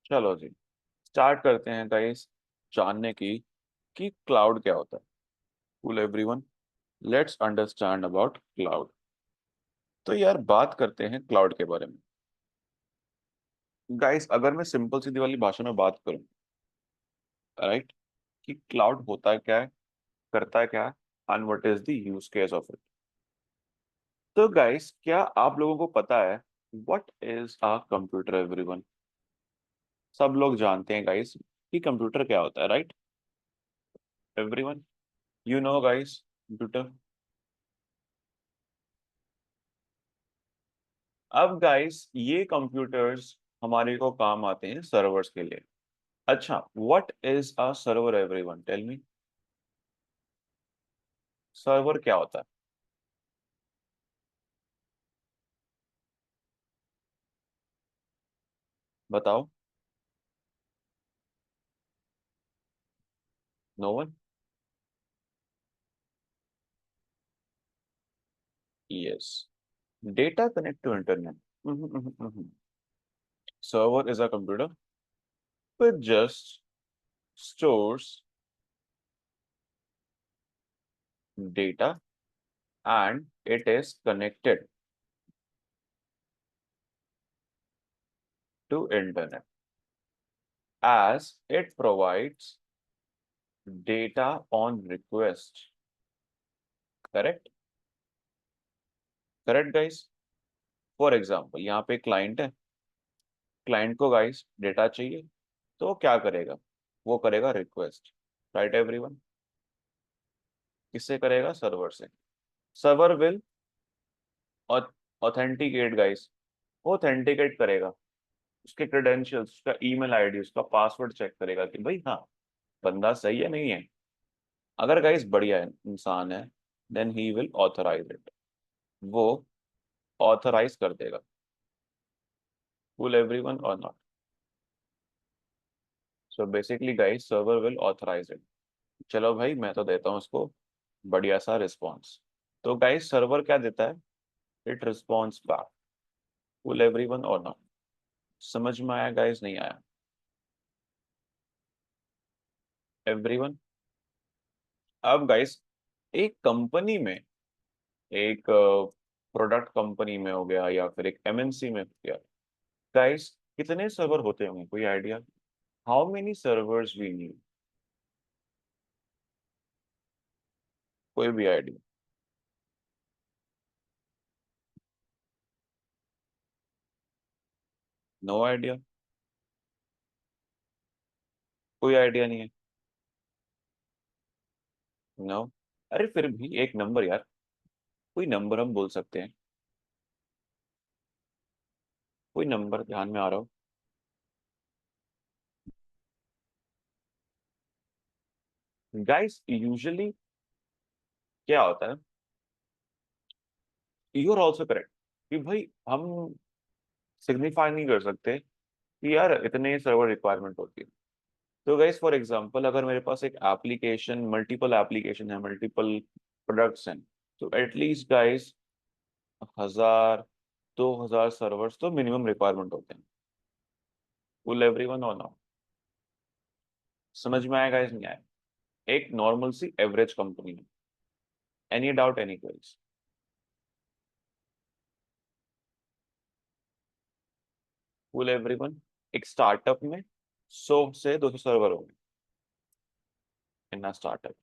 चलो जी, स्टार्ट करते हैं गाइस जानने की कि क्लाउड क्या होता है। Cool everyone, let's understand about cloud. तो यार बात करते हैं क्लाउड के बारे में। गाइस अगर मैं सिंपल सीधी वाली भाषा में बात करूं, राइट, कि क्लाउड होता है क्या है, करता है क्या है, and what is the use case of it. तो गाइस क्या आप लोगों को पता है what is a computer everyone? सब लोग जानते हैं गाइस कि कंप्यूटर क्या होता है, right? Everyone, you know guys computer. अब गाइस ये कंप्यूटर्स हमारे को काम आते हैं सर्वर्स के लिए। अच्छा, what is a server everyone, tell me. Server क्या होता है? बताओ। No one. Yes, data connect to internet. Server is a computer which just stores data and it is connected to internet as it provides data on request. Correct? Correct guys? For example यहाँ पे client है, client को guys data चाहिए, तो वो क्या करेगा? वो करेगा रिक्वेस्ट, राइट एवरीवन? किससे करेगा? सर्वर से। सर्वर विल ऑथेंटिकेट गाइस, वो ऑथेंटिकेट करेगा, उसके क्रेडेंशियल्स, उसका ईमेल आईडी, उसका पासवर्ड चेक करेगा कि भाई हाँ, बंदा सही है नहीं है। अगर गाइस बढ़िया है, इंसान है, then he will authorize it, वो ऑथराइज कर देगा। विल एवरीवन और not? So basically guys server will authorize it. चलो भाई मैं तो देता हूँ उसको बढ़िया सा रिस्पॉन्स। तो गाइस सर्वर क्या देता है? It response back. Will everyone और नॉट? समझ में आया गाइस, नहीं आया? एवरीवन, अब गाइस एक कंपनी में, एक प्रोडक्ट कंपनी में हो गया या फिर एक एमएनसी में हो गया, गाइस कितने सर्वर होते होंगे, कोई idea? How many servers we need? कोई भी आइडिया? No idea? कोई आइडिया नहीं है? नो? अरे फिर भी एक नंबर यार, कोई नंबर हम बोल सकते हैं, कोई नंबर ध्यान में आ रहा हो? गाइस यूजुअली क्या होता है, यू आर ऑल्सो करेक्ट, कि भाई हम सिग्निफाई नहीं कर सकते कि यार इतने सर्वर रिक्वायरमेंट होती है। तो गाइस फॉर एग्जांपल अगर मेरे पास एक एप्लीकेशन, मल्टीपल एप्लीकेशन है, मल्टीपल प्रोडक्ट्स हैं, तो एटलीस्ट गाइस 1000 2000 सर्वर्स तो मिनिमम रिक्वायरमेंट होते हैं। फुल एवरीवन और नॉट? समझ में आएगा, नहीं आया? एक नॉर्मल सी एवरेज कंपनी में। Any doubt, any queries? Full everyone, एक स्टार्टअप में 100 से 200 सर्वर होंगे इन स्टार्टअप।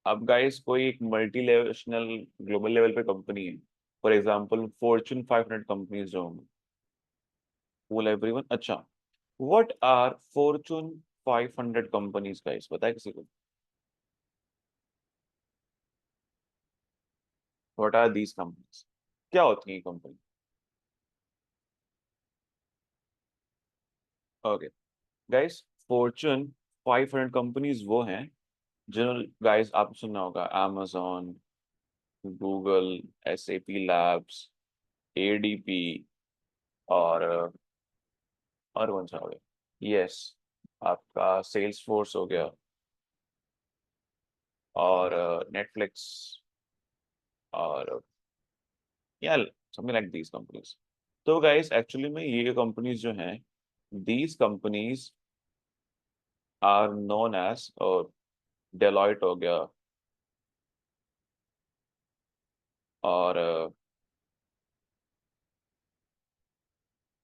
अब गाइस कोई एक मल्टी नेशनल ग्लोबल लेवल पे कंपनी है, फॉर एग्जांपल फॉर्च्यून 500 कंपनीज जो होंगी। फुल एवरीवन, अच्छा, what are Fortune 500 companies guys, पता है किसी को? What are these companies? क्या होती है company? Okay guys, Fortune 500 companies वो हैं जो, गाइस आपने सुना होगा amazon, Google, SAP labs, ADP, और कौन सा हो गया, यस, आपका सेल्स फोर्स हो गया, और नेटफ्लिक्स, और या समथिंग लाइक दीज कंपनीज। तो गाइस एक्चुअली में ये कंपनीज जो हैं these companies are known as, और डेलॉयट हो गया, और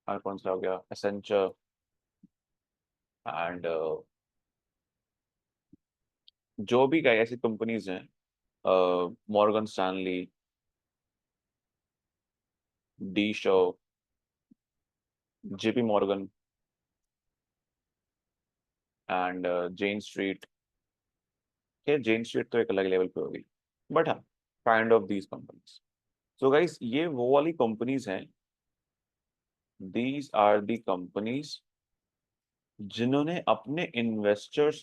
कौन सा हो गया, एसेंचर, एंड जो भी कई ऐसी कंपनीज हैं, Morgan Stanley, D Shaw, JP Morgan, and Jane Street. ये जेन स्ट्रीट तो एक अलग लेवल पे होगी, बट हाँ, kind of these companies. So guys, ये वो वाली कंपनीज हैं, दीज आर दी कंपनीज जिन्होंने अपने इन्वेस्टर्स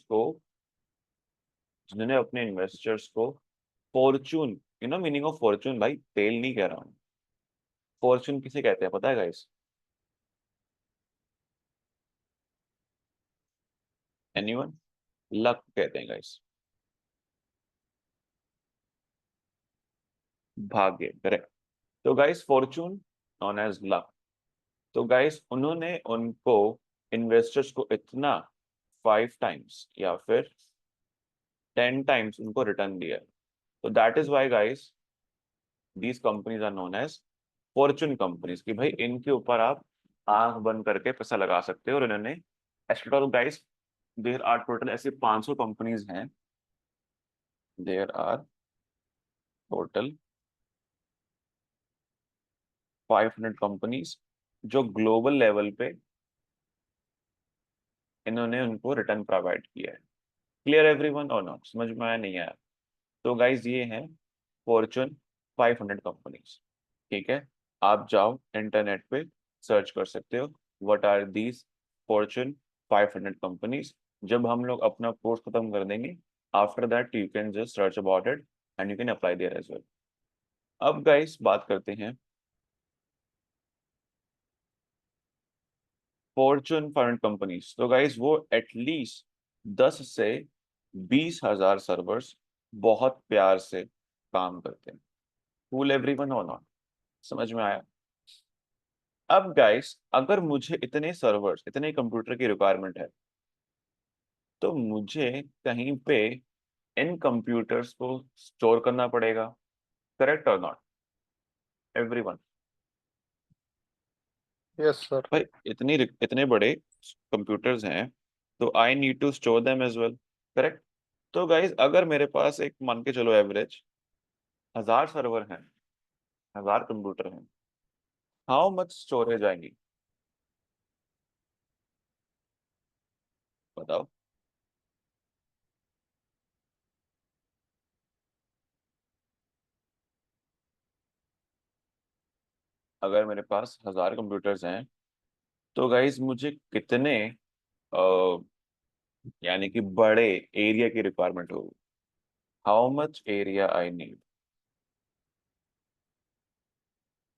को फॉर्चून, मीनिंग ऑफ फॉर्चून, भाई तेल नहीं कह रहा हूँ, फॉर्चून किसे कहते हैं पता है गाइस? एनीवन? लक कहते हैं गाइस, भाग्य, करेक्ट। तो guys, fortune known as luck. तो गाइस, उन्होंने उनको इन्वेस्टर्स को इतना 5 टाइम्स या फिर 10 टाइम्स उनको रिटर्न दिया है। तो that is why guys, these companies are known as fortune companies, कि भाई इनके ऊपर आप आंख बंद करके पैसा लगा सकते हो। और इन्होंने total guys, there are total ऐसे 500 कंपनीज हैं, देयर आर टोटल 500 कंपनीज जो ग्लोबल लेवल पे इन्होंने उनको रिटर्न प्रोवाइड किया है। क्लियर एवरीवन और नॉट? समझ में आया नहीं आया? तो गाइज, ये हैं फॉर्चून 500 कंपनीज। ठीक है, आप जाओ इंटरनेट पे सर्च कर सकते हो, what are these fortune 500 companies. जब हम लोग अपना कोर्स खत्म कर देंगे, after that you can just search about it and you can apply there as well. अब गाइस, बात करते हैं फॉर्चून 500 कंपनीज। तो गाइस, वो एटलीस्ट 10 से 20 हजार सर्वर्स बहुत प्यार से काम करते हैं। फूल एवरीवन और नॉट? समझ में आया? अब गाइस, अगर मुझे इतने सर्वर्स, इतने कंप्यूटर की रिक्वायरमेंट है, तो मुझे कहीं पे इन कंप्यूटर्स को स्टोर करना पड़ेगा, करेक्ट और नॉट एवरीवन? Yes sir. भाई, इतने बड़े कंप्यूटर्स हैं, तो I need to store them as well, correct? तो गाइज, अगर मेरे पास एक, मान के चलो एवरेज 1000 सर्वर हैं, 1000 कंप्यूटर हैं, हाउ मच स्टोरेज आएंगी बताओ? अगर मेरे पास 1000 कंप्यूटर्स हैं, तो गाइज मुझे कितने यानी कि बड़े एरिया की रिक्वायरमेंट होगी? How much area I need?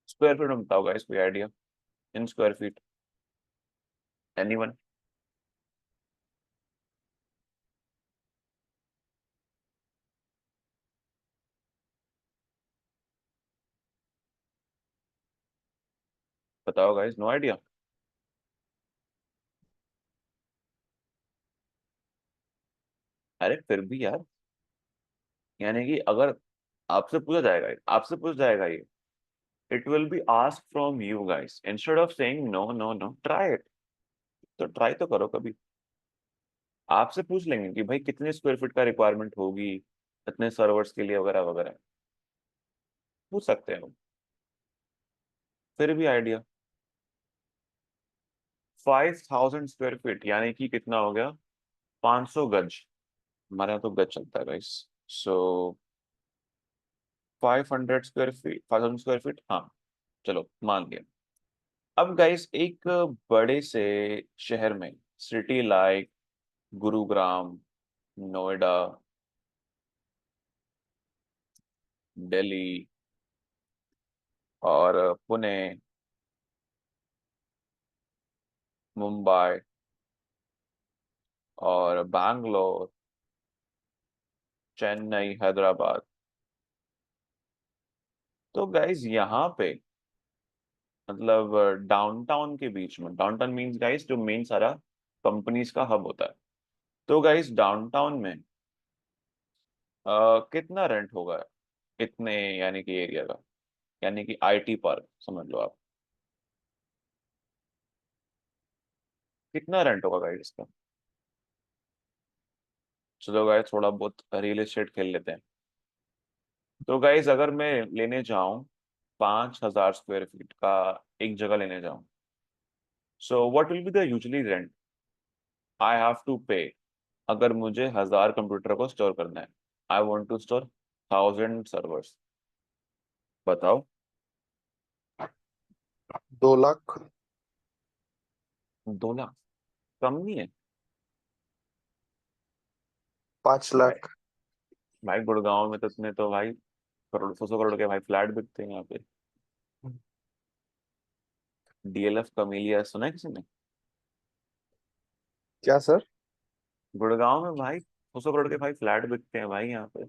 Square feet में बताओ गाइस, कोई idea? In square feet, anyone? बताओ गाइस, नो आइडिया? अरे फिर भी यार, यानी कि अगर आपसे पूछा जाएगा ये, it will be ask from you guys, instead of saying no no no, try it. तो ट्राई तो करो कभी। आपसे पूछ लेंगे कि भाई कितने स्क्वायर फीट का रिक्वायरमेंट होगी इतने सर्वर्स के लिए, वगैरह वगैरह, पूछ सकते हैं हम। फिर भी आइडिया, 5000 स्क्वायर फीट यानी कि कितना हो गया? 500 गज। हमारे यहाँ तो गज चलता है गाइस। सो 500 स्क्वायर फीट, 5000 स्क्वायर फीट, हाँ, चलो मान लिया। अब गाइस, एक बड़े से शहर में, सिटी लाइक गुरुग्राम, नोएडा, दिल्ली, और पुणे, मुंबई, और बैंगलोर, चेन्नई, हैदराबाद। तो गाइस, यहाँ पे मतलब डाउनटाउन के बीच में, डाउनटाउन मीन्स गाइस जो मेन सारा कंपनीज का हब होता है। तो गाइस डाउनटाउन में कितना रेंट होगा इतने यानी कि एरिया का, यानी कि आईटी पार्क समझ लो आप, कितना रेंट होगा गाइस इसका। चलो गाइस थोड़ा बहुत रियल एस्टेट खेल लेते हैं। तो गाइस अगर मैं लेने जाऊं 5,000 स्क्वायर फीट का एक जगह लेने जाऊं, so what will be the usually rent I have to pay अगर मुझे 1,000 कंप्यूटर को स्टोर करना है। I want to store 1,000 servers. बताओ। 2 लाख। 2 लाख कम नहीं है? 5 लाख। भाई, भाई गुड़गांव में तो इतने तो भाई करोड़ 100 करोड़ के भाई फ्लैट बिकते हैं यहाँ पे। डीएलएफ कमीलिया सुना है किसी ने? क्या सर? गुड़गांव में भाई 100 करोड़ के भाई फ्लैट बिकते हैं भाई यहाँ पे।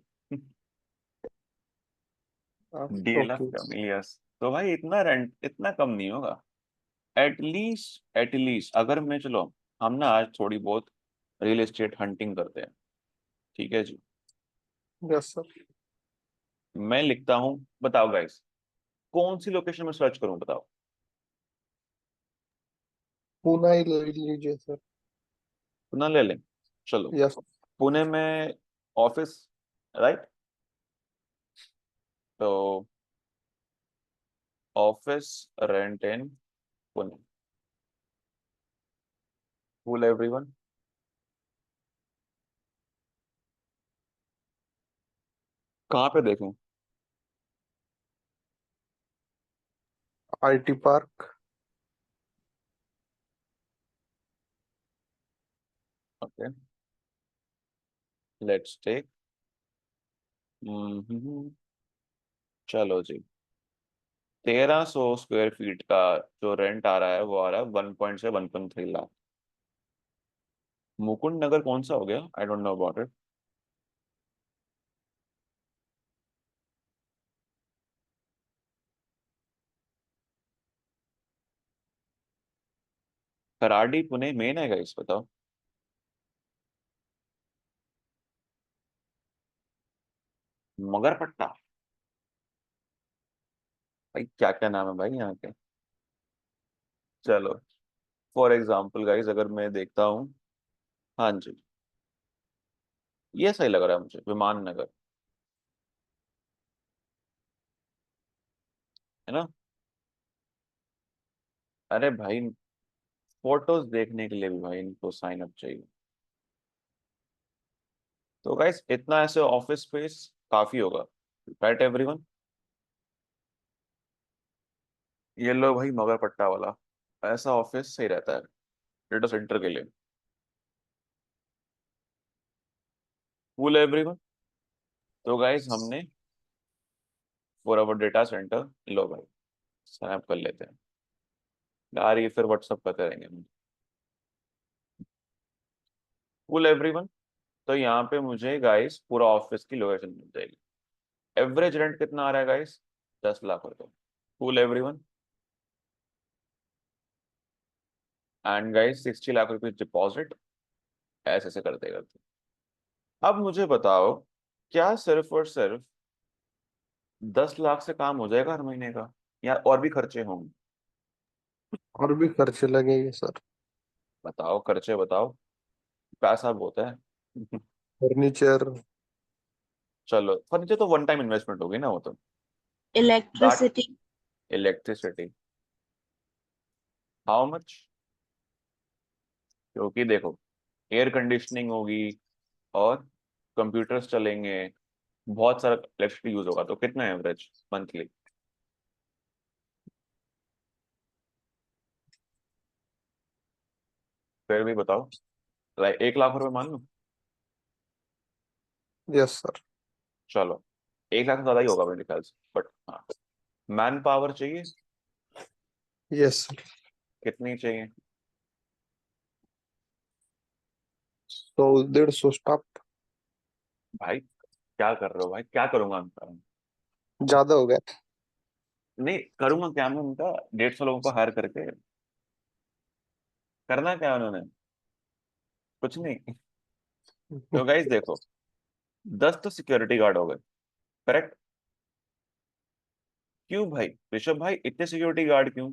DLF okay. कमीलियस तो भाई इतना रेंट इतना कम नहीं होगा। एटलीस्ट अगर मैं चलो, हम ना आज थोड़ी बहुत रियल एस्टेट हंटिंग करते हैं, ठीक है जी। Yes sir. मैं लिखता हूँ, बताओ गाइस कौन सी लोकेशन में सर्च करूं, बताओ। पुणे ही ले लीजिए सर। पुणे ले लें? चलो, यस। पुणे में ऑफिस, राइट? तो office rent in Pune, cool everyone. कहाँ पे देखूं? IT park. Okay, let's take, चलो जी। 1,300 स्क्वायर फीट का जो रेंट आ रहा है वो आ रहा है 1.3 लाख। मुकुंद नगर कौन सा हो गया, आई don't know about it. Karadi Pune main है गाइस, बताओ। मगरपट्टा, भाई क्या क्या नाम है भाई यहाँ के। चलो, फॉर एग्जाम्पल गाइस अगर मैं देखता हूँ, हाँ जी, ये सही लग रहा है मुझे, विमान नगर, है ना? अरे भाई फोटोज देखने के लिए भी भाई इनको साइन अप चाहिए। तो गाइस इतना ऐसे ऑफिस स्पेस काफी होगा, राइट एवरीवन। ये लो भाई मगरपट्टा वाला, ऐसा ऑफिस सही रहता है डेटा सेंटर के लिए। Cool everyone. तो गाइस हमने फॉर अवर डेटा सेंटर, लो भाई साइन अप कर लेते हैं यार, ये फिर व्हाट्सअप करते रहेंगे। Cool everyone. तो यहाँ पे मुझे गाइस पूरा ऑफिस की लोकेशन मिल जाएगी। एवरेज रेंट कितना आ रहा है गाइस? 10 लाख रुपए। Cool everyone. And guys 60 lakh rupees deposit, ऐसे ऐसे करते करते। अब मुझे बताओ, क्या सिर्फ और सिर्फ 10 लाख से काम हो जाएगा हर महीने का, या और भी खर्चे होंगे? और भी खर्चे लगेंगे सर। बताओ खर्चे बताओ, पैसा बहुत है। फर्नीचर। चलो फर्नीचर तो वन टाइम इन्वेस्टमेंट होगी ना वो तो। That, electricity. Electricity, how much? क्योंकि देखो एयर कंडीशनिंग होगी और कंप्यूटर्स चलेंगे, बहुत सारा इलेक्ट्रिसिटी यूज होगा, तो कितना एवरेज मंथली? फिर भी बताओ, 1 लाख रुपए मान लो। Yes sir. चलो 1 लाख से ज्यादा ही होगा मेरे ख्याल से, बट हाँ। मैन पावर चाहिए, यस सर। कितनी चाहिए? 100 150 स्टाफ। भाई क्या कर रहे हो भाई, क्या करूंगा मैं? ज्यादा हो गया। नहीं करूंगा क्या मैं उनका, 150 लोगों को हायर करके करना क्या है उन्होंने? कुछ नहीं। तो गाइस देखो, 10 तो सिक्योरिटी गार्ड हो गए, करेक्ट? क्यों भाई ऋषभ भाई इतने सिक्योरिटी गार्ड क्यों?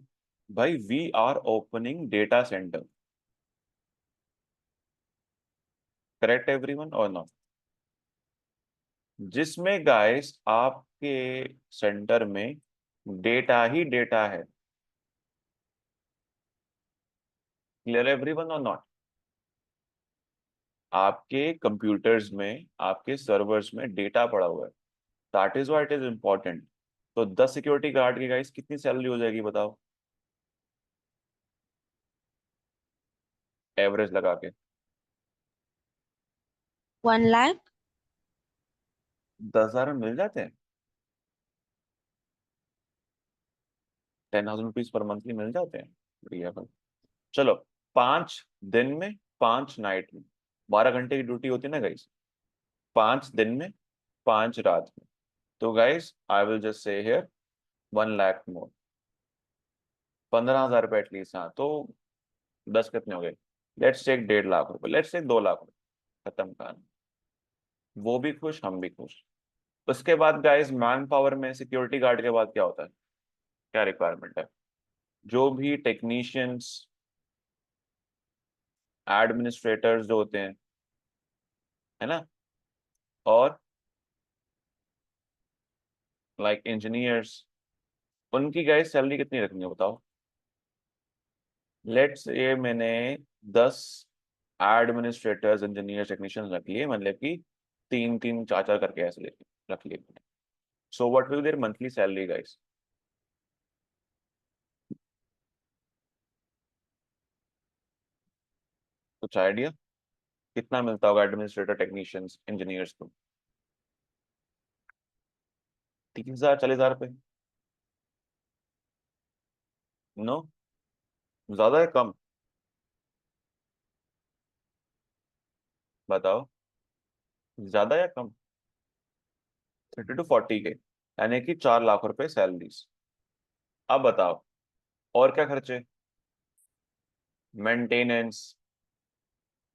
भाई we are opening data center, correct everyone और नॉट? जिसमें गाइस आपके सेंटर में डेटा ही डेटा है, क्लियर एवरीवन और नॉट? आपके कंप्यूटर्स में, आपके सर्वर्स में डेटा पड़ा हुआ है, that is why it is important. तो 10 सिक्योरिटी गार्ड की गाइस कितनी सैलरी हो जाएगी बताओ, एवरेज लगा के? 1 लाख। 10,000 में मिल जाते हैं, 10,000 रुपीज पर मंथली मिल जाते हैं, बढ़िया भाई। चलो, 5 दिन में, 5 नाइट में, 12 घंटे की ड्यूटी होती है ना गाइस, 5 दिन में, 5 रात में। तो guys I will just say here 1 lakh more, 15,000 रुपये एटलीस्ट। हाँ तो 10 कितने हो गए? लेट्स टेक 1.5 लाख रुपए, लेट्स टेक 2 लाख रुपए, खत्म कहानी। वो भी खुश, हम भी खुश। उसके बाद गाइस मैन पावर में सिक्योरिटी गार्ड के बाद क्या होता है, क्या रिक्वायरमेंट है? जो भी टेक्नीशियंस, एडमिनिस्ट्रेटर्स जो होते हैं, है ना, और लाइक इंजीनियर्स, उनकी गाइस सैलरी कितनी रखनी है बताओ? लेट्स ये मैंने 10 एडमिनिस्ट्रेटर्स, इंजीनियर्स, टेक्नीशियंस रख लिए, मतलब कि 3 3 4 4 करके ऐसे लेके रख लिए। सो what will there monthly salary guys? कुछ आइडिया कितना मिलता होगा एडमिनिस्ट्रेटर, टेक्नीशियंस, इंजीनियर्स को? 30,000, 40,000 रुपये? नो, ज्यादा है कम? बताओ, ज्यादा या कम? 30 to 40 के, यानी कि 4 लाख रुपए सैलरीज। अब बताओ और क्या खर्चे? मेंटेनेंस,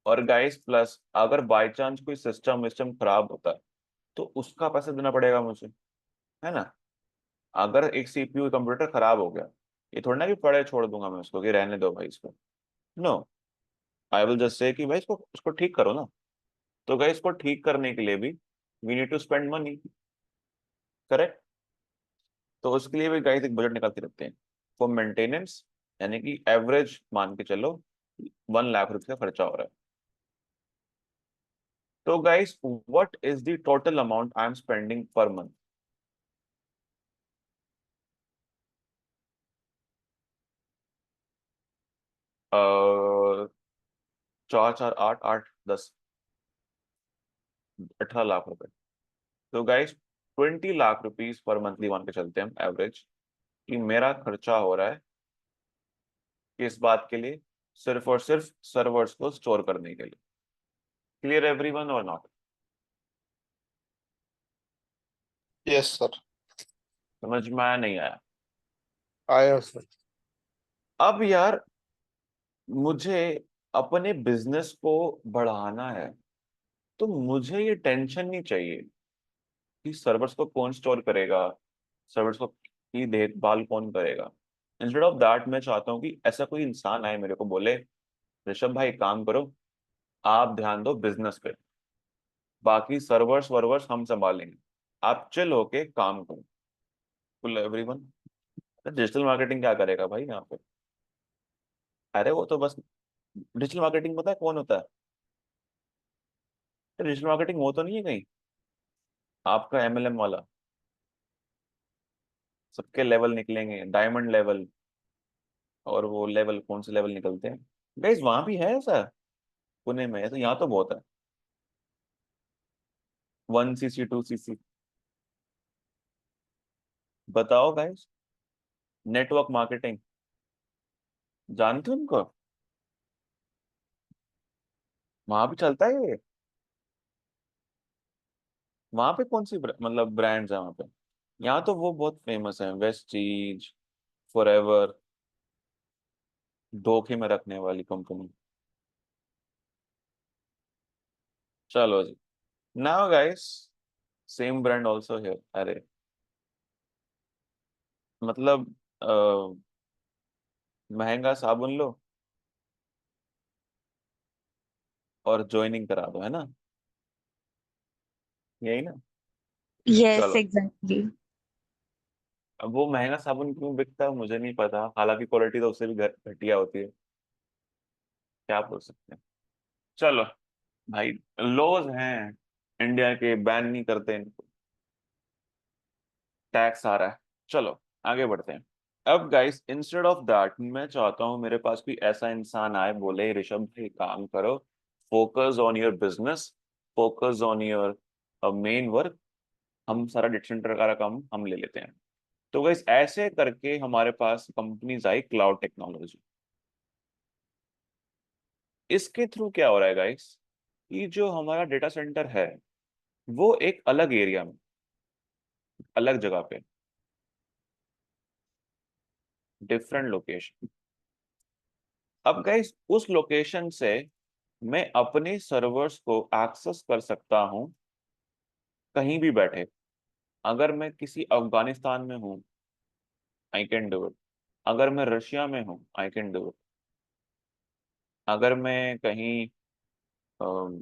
और गाइस प्लस अगर बाय चांस कोई सिस्टम विस्टम खराब होता है तो उसका पैसा देना पड़ेगा मुझे, है ना? अगर एक सीपीयू कंप्यूटर खराब हो गया, ये थोड़ा ना कि पड़े छोड़ दूंगा मैं उसको कि रहने दो भाई इसको। नो, आई विल जस्ट से कि भाई इसको उसको ठीक करो ना। तो गाइस इसको ठीक करने के लिए भी we need to spend money, correct? तो उसके लिए भी गाइस एक बजट निकाल के रखते हैं फॉर मेंटेनेंस, यानी कि एवरेज मान के चलो 1 लाख रुपए का खर्चा हो रहा है। तो guys what is the total amount I am spending per month? चार चार आठ, आठ 10, 18 लाख रुपए। तो guys 20 lakh rupees per monthly मान के चलते हैं हम एवरेज, कि मेरा खर्चा हो रहा है किस बात के लिए? सिर्फ और सिर्फ सर्वर्स को स्टोर करने के लिए। क्लियर एवरीवन और नॉट? Yes sir. समझ में आया नहीं आया? आया सर। अब यार मुझे अपने बिजनेस को बढ़ाना है, तो मुझे ये टेंशन नहीं चाहिए कि सर्वर्स को कौन स्टोर करेगा, सर्वर्स को की देखभाल कौन करेगा। इंस्टेड ऑफ दैट मैं चाहता हूँ कि ऐसा कोई इंसान आए मेरे को बोले, ऋषभ भाई एक काम करो, आप ध्यान दो बिजनेस पे, बाकी सर्वर्स वर्वर्स हम संभालेंगे, आप चिल होके काम करो। फुल एवरीवन, डिजिटल मार्केटिंग क्या करेगा भाई यहाँ पे? अरे वो तो बस, डिजिटल मार्केटिंग पता है कौन होता है? डिजिटल मार्केटिंग वो तो नहीं है कहीं आपका एमएलएम वाला, सबके लेवल निकलेंगे, डायमंड लेवल, और वो लेवल कौन से लेवल निकलते हैं गाइस, वहां भी है ऐसा? पुणे में ऐसा, यहाँ तो बहुत है। 1 cc, 2 cc, बताओ गाइस। नेटवर्क मार्केटिंग, जानते हो उनको? वहां भी चलता है ये? वहां पे कौन सी मतलब ब्रांड्स है वहां पे? यहाँ तो वो बहुत फेमस है, वेस्टीज, फॉरएवर, धोखे में रखने वाली कंपनी। चलो जी, now guys, same brand also है। अरे मतलब महंगा साबुन लो और ज्वाइनिंग करा दो, है ना? यही ना? यस चलो, एग्जैक्टली। अब वो महंगा साबुन क्यों बिकता है मुझे नहीं पता, हालांकि क्वालिटी तो उससे भी घटिया होती है, क्या बोल सकते हैं। चलो भाई, लॉज हैं इंडिया के, बैन नहीं करते इनको, टैक्स आ रहा है। चलो आगे बढ़ते हैं। अब गाइस, इंस्टेड ऑफ दैट, मैं चाहता हूं मेरे पास कोई ऐसा इंसान आए, बोले ऋषभ भाई काम करो, focus on your business, focus on your main work, हम सारा डेटा सेंटर का काम हम ले लेते हैं। तो गाइस ऐसे करके हमारे पास कंपनीज आई क्लाउड टेक्नोलॉजी। इसके थ्रू क्या हो रहा है गाइस, कि जो हमारा डेटा सेंटर है वो एक अलग एरिया में, अलग जगह पे, डिफरेंट लोकेशन। अब गाइस उस लोकेशन से मैं अपने सर्वर्स को एक्सेस कर सकता हूं कहीं भी बैठे। अगर मैं किसी अफगानिस्तान में हूं, आई कैन डू इट। अगर मैं रशिया में हूं, आई कैन डू इट। अगर मैं कहीं अम,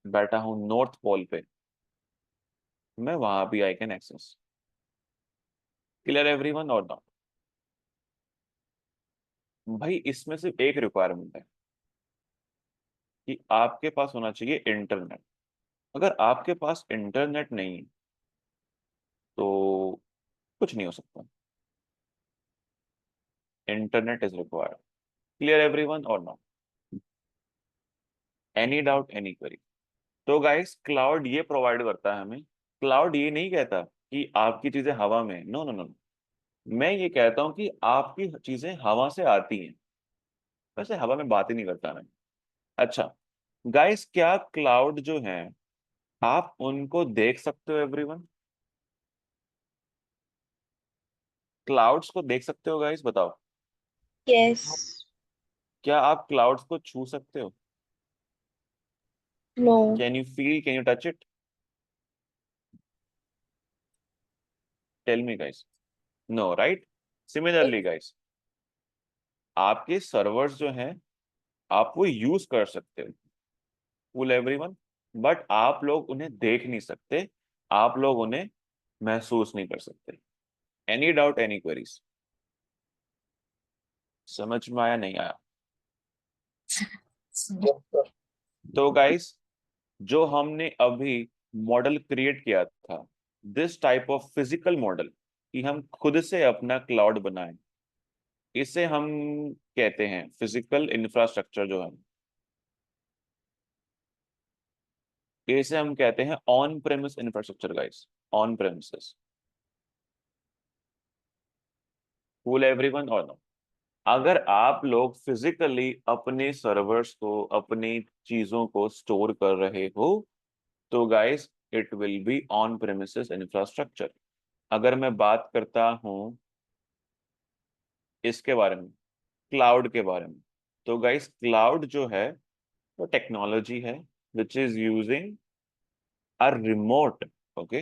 बैठा हूं नॉर्थ पोल पे, मैं वहां भी I can access. Clear everyone और नॉट? भाई इसमें सिर्फ एक रिक्वायरमेंट है कि आपके पास होना चाहिए इंटरनेट। अगर आपके पास इंटरनेट नहीं तो कुछ नहीं हो सकता। Internet is required. Clear everyone और not? Any doubt, any query? तो गाइस क्लाउड ये प्रोवाइड करता है हमें। क्लाउड ये नहीं कहता कि आपकी चीजें हवा में, नो नो नो, मैं ये कहता हूँ कि आपकी चीजें हवा से आती हैं। वैसे हवा में बात ही नहीं करता मैं। अच्छा गाइस, क्या क्लाउड जो है आप उनको देख सकते हो एवरीवन? क्लाउड्स को देख सकते हो गाइस, बताओ। यस। क्या आप क्लाउड्स को छू सकते हो? No. Can you feel, can you touch it? Tell me guys. No, right? Similarly guys, आपके सर्वर्स जो हैं आप वो यूज कर सकते हो, फुल एवरीवन, बट आप लोग उन्हें देख नहीं सकते, आप लोग उन्हें महसूस नहीं कर सकते। Any doubt, any queries? समझ में आया, नहीं आया? Yes, sir. तो गाइस, जो हमने अभी मॉडल क्रिएट किया था, this type of physical model, कि हम खुद से अपना क्लाउड बनाएं, इसे हम कहते हैं फिजिकल इंफ्रास्ट्रक्चर। जो है इसे हम कहते हैं on premise infrastructure guys, on premises. Full everyone और नो? अगर आप लोग फिजिकली अपने सर्वर्स को, अपनी चीजों को स्टोर कर रहे हो, तो guys it will be on premises infrastructure. अगर मैं बात करता हूं इसके बारे में, क्लाउड के बारे में, तो गाइस क्लाउड जो है वो टेक्नोलॉजी है which is using a remote, okay,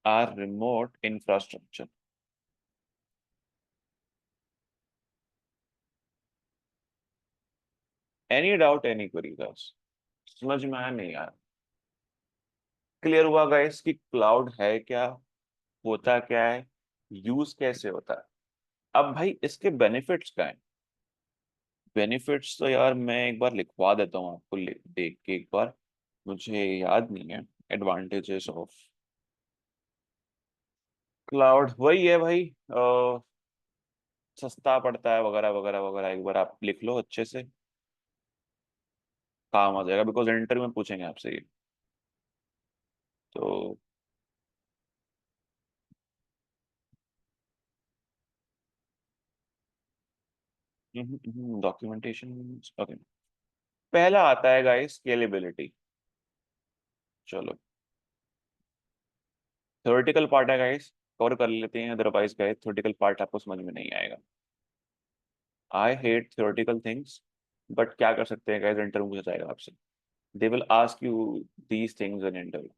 a remote infrastructure. Any doubt, any query guys? समझ में आया, नहीं आया? क्लियर हुआ गाइस कि क्लाउड है क्या, होता क्या है, यूज कैसे होता है? अब भाई इसके बेनिफिट्स क्या हैं? बेनिफिट्स तो यार मैं एक बार लिखवा देता हूँ आपको, देख के एक बार, मुझे याद नहीं है। एडवांटेजेस ऑफ क्लाउड वही है भाई, सस्ता पड़ता है वगैरह वगैरह वगैरह, एक बार आप लिख लो अच्छे से, काम आ जाएगा, बिकॉज इंटरव्यू में पूछेंगे आपसे ये। तो डॉक्यूमेंटेशन, ओके। पहला आता है गाइस स्केलेबिलिटी। चलो, थ्योरेटिकल पार्ट है गाइस, कवर कर लेते हैं, अदरवाइज गाइस थ्योरेटिकल पार्ट आपको समझ में नहीं आएगा। I hate theoretical things, but क्या कर सकते हैं गाइस, इंटरव्यू पूछा जाएगा आपसे, they will ask you these things in interview.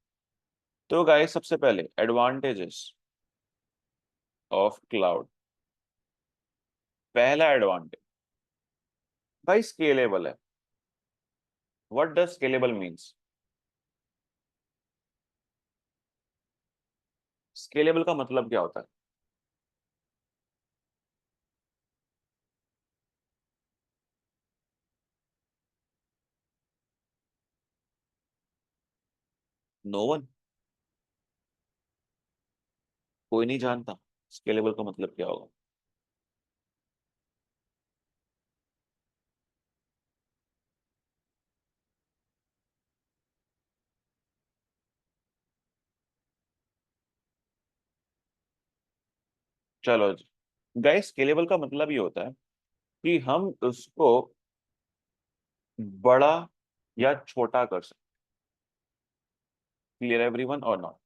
तो गाइस सबसे पहले एडवांटेजेस ऑफ क्लाउड। पहला एडवांटेज भाई स्केलेबल है। What does scalable means? Scalable का मतलब क्या होता है? नो वन, कोई नहीं जानता स्केलेबल का मतलब क्या होगा। चलो जी, गाइस स्केलेबल का मतलब ये होता है कि हम उसको बड़ा या छोटा कर सकते। क्लियर एवरीवन और नॉट?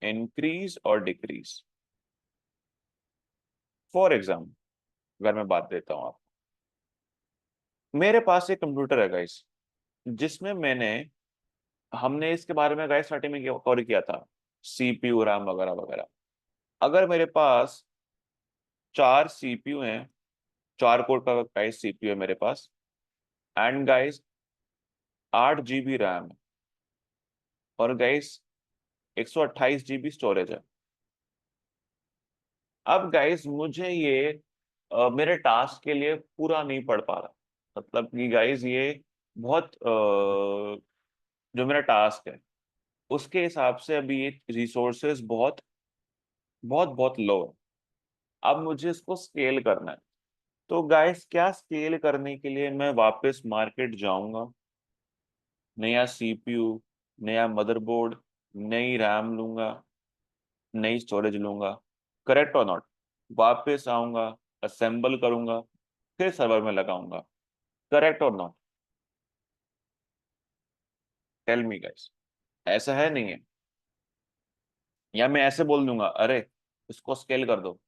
इंक्रीज और डिक्रीज। फॉर एग्जाम्पल अगर मैं बात देता हूँ आप, मेरे पास एक कंप्यूटर है गाइस, जिसमें हमने इसके बारे में गाइस स्टार्टिंग में कवर किया था, सीपीयू रैम वगैरह वगैरह। अगर मेरे पास 4 सीपीयू हैं, 4 कोर का गाइस सीपीयू है मेरे पास, एंड गाइस 8 GB रैम है, और गाइस 128 GB स्टोरेज है। अब गाइस मुझे ये मेरे टास्क के लिए पूरा नहीं पड़ पा रहा। मतलब कि गाइस ये बहुत जो मेरा टास्क है उसके हिसाब से अभी ये रिसोर्सेज बहुत बहुत बहुत लो है। अब मुझे इसको स्केल करना है। तो गाइस क्या स्केल करने के लिए मैं वापस मार्केट जाऊंगा, नया सीपीयू, नया मदरबोर्ड, नई रैम लूंगा, नई स्टोरेज लूंगा, करेक्ट और नॉट? वापस आऊंगा, असेंबल करूंगा, फिर सर्वर में लगाऊंगा, करेक्ट और नॉट? टेल मी गाइस, ऐसा है नहीं है? या मैं ऐसे बोल दूंगा अरे इसको स्केल कर दो,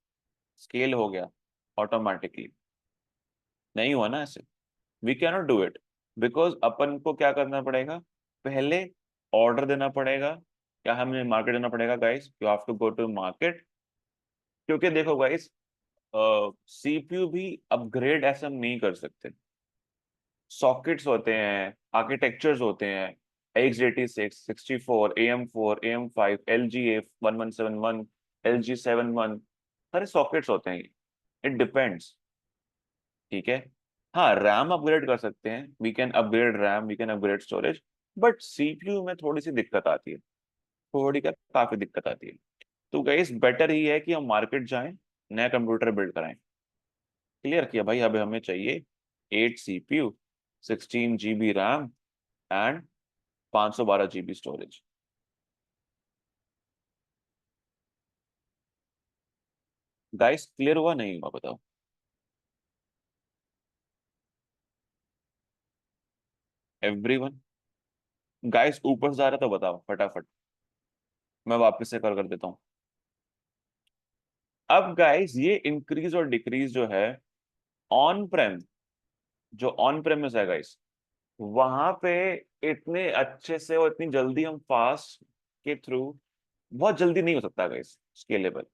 स्केल हो गया ऑटोमेटिकली? नहीं हुआ ना ऐसे। We can not do it, because अपन को क्या करना पड़ेगा, पहले ऑर्डर देना पड़ेगा, क्या हमें मार्केट देना पड़ेगा guys, you have to go to market. क्योंकि देखो गाइस, सीपीयू भी अपग्रेड ऐसे हम नहीं कर सकते। सॉकेट्स होते हैं, आर्किटेक्चर्स होते हैं, x86 64 AM4 AM5 LG A1171 LG71, सारे सॉकेट्स होते हैं। इट डिपेंड्स, ठीक है। हाँ रैम अपग्रेड कर सकते हैं, we can upgrade RAM, we can upgrade storage, but CPU में थोड़ी सी दिक्कत आती है, थोड़ी क्या काफी दिक्कत आती है। तो गाइस बेटर ही है कि हम मार्केट जाएं, नया कंप्यूटर बिल्ड कराएं। क्लियर किया भाई, अब हमें चाहिए 8 CPU, 16 GB RAM and 512 GB storage. Guys clear हुआ नहीं हुआ बताओ? एवरीवन, गाइस ऊपर से जा रहा तो बताओ फटाफट, मैं वापस से कर देता हूँ। अब गाइस ये इंक्रीज और डिक्रीज जो है ऑन प्रेम, जो ऑन प्रेमिस है गाइस, वहां पे इतने अच्छे से और इतनी जल्दी हम फास्ट के थ्रू बहुत जल्दी नहीं हो सकता गाइस स्केलेबल।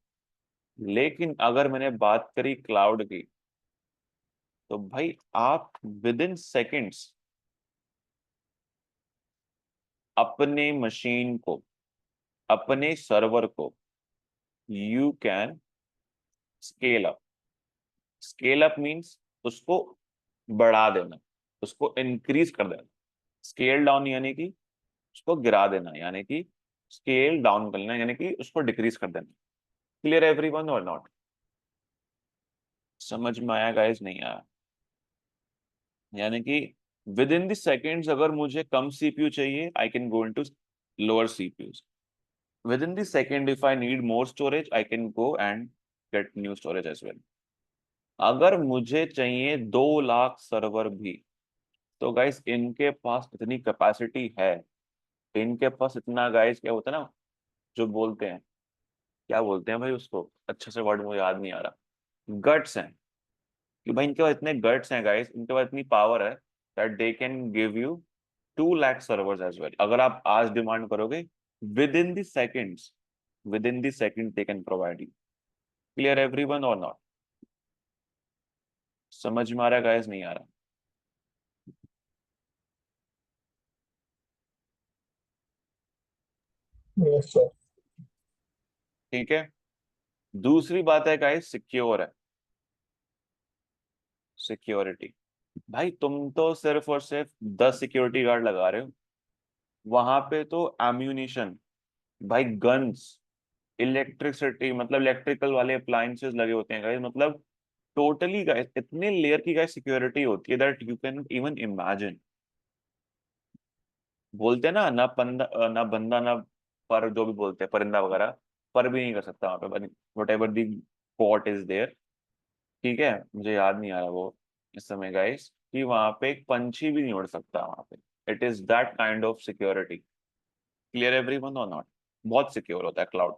लेकिन अगर मैंने बात करी क्लाउड की, तो भाई आप विद इन सेकेंड्स अपने मशीन को, अपने सर्वर को you can scale up. Scale up means उसको बढ़ा देना, उसको इंक्रीज कर देना। स्केल डाउन यानी कि उसको गिरा देना, यानी कि स्केल डाउन करना यानी कि उसको डिक्रीज कर देना। क्लियर एवरीवन और नॉट? समझ में आया गाइस नहीं आया? यानी कि विद इन द सेकेंड्स अगर मुझे कम सीपीयू चाहिए, I can go into lower CPUs. Within the second if I need more storage, I can go and get new storage as well. अगर मुझे चाहिए 2 लाख सर्वर भी, तो गाइस इनके पास इतनी कैपेसिटी है, इनके पास इतना गाइस क्या होता है ना, जो बोलते हैं क्या बोलते हैं भाई उसको, अच्छा से वर्ड मुझे याद नहीं आ रहा, गट्स हैं, कि भाई इनके पास इतने गट्स हैं गाइस, इनके पास इतनी पावर है that they can give you 2 lakh servers as well. अगर आप आज डिमांड करोगे, within the seconds, within the second they can provide you. Clear everyone और नॉट? समझ में आ रहा है गाइस, नहीं आ रहा? Yes, sir. ठीक है। दूसरी बात है गाइस, सिक्योर है, सिक्योरिटी। भाई तुम तो सिर्फ और सिर्फ 10 सिक्योरिटी गार्ड लगा रहे हो, वहां पे तो एम्यूनिशन, भाई गन्स, इलेक्ट्रिसिटी, मतलब इलेक्ट्रिकल वाले अप्लायंसेस लगे होते हैं गाइस, मतलब टोटली गाइस इतने लेयर की गाइस सिक्योरिटी होती है that you can even imagine. बोलते हैं ना ना बंदा ना पर, जो भी बोलते हैं परिंदा वगैरह, पर भी नहीं कर सकता वहां पे, whatever the pot is there. ठीक है, मुझे याद नहीं आ रहा वो इस समय गाइस, कि वहां पे एक पंछी भी नहीं उड़ सकता वहां पे। It is that kind of security. Clear everyone और नॉट? बहुत सिक्योर होता है क्लाउड।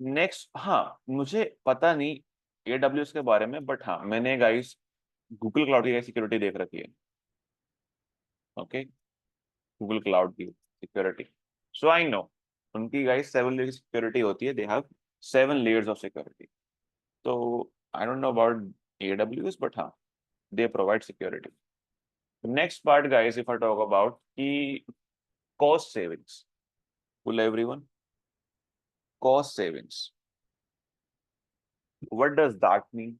नेक्स्ट, हाँ, मुझे पता नहीं AWS के बारे में, बट हाँ मैंने गाइस गूगल क्लाउड की सिक्योरिटी देख रखी है। ओके, गूगल क्लाउड की सिक्योरिटी, सो आई नो उनकी गाइस 7 लेयर सिक्योरिटी होती है, they have 7 layers of security. तो I don't know about AWS, but हाँ, they provide security. Next part guys, if I talk about की cost savings, will everyone, cost savings, what does that mean?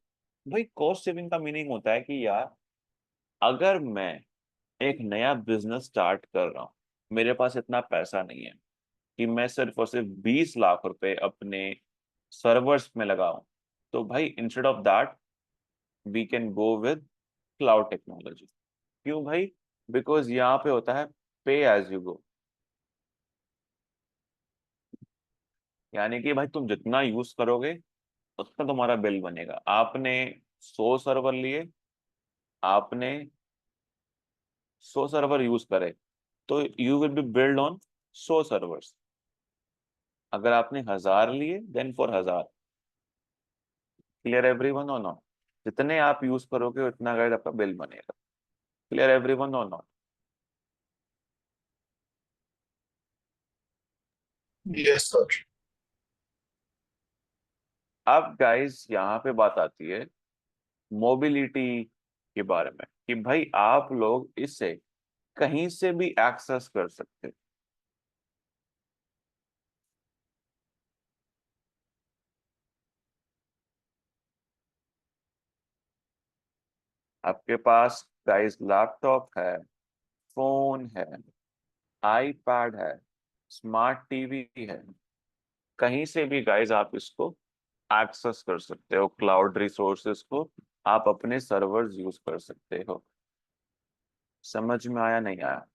भाई cost saving का meaning होता है कि यार, अगर मैं एक नया बिजनेस स्टार्ट कर रहा हूँ, मेरे पास इतना पैसा नहीं है कि मैं सिर्फ और सिर्फ 20 लाख रुपए अपने सर्वर्स में लगाऊं, तो भाई instead of that we can go with cloud technology. क्यों भाई? बिकॉज यहाँ पे होता है पे एज यू गो, यानी कि भाई तुम जितना यूज करोगे उतना तुम्हारा बिल बनेगा। आपने 100 सर्वर लिए, आपने 100 सर्वर यूज करे, तो you will be build on 100 servers. अगर आपने 1000 लिए, देन फॉर 1000। क्लियर एवरीवन और नॉट? जितने आप यूज करोगे उतना गाइड आपका बिल बनेगा। क्लियर एवरीवन और नॉट? Yes, sir. अब गाइस यहाँ पे बात आती है मोबिलिटी के बारे में, कि भाई आप लोग इससे कहीं से भी एक्सेस कर सकते हैं। आपके पास गाइस लैपटॉप है, फोन है, आईपैड है, स्मार्ट टीवी है, कहीं से भी गाइस आप इसको एक्सेस कर सकते हो, क्लाउड रिसोर्सेज को आप अपने सर्वर्स यूज कर सकते हो। समझ में आया, नहीं आया?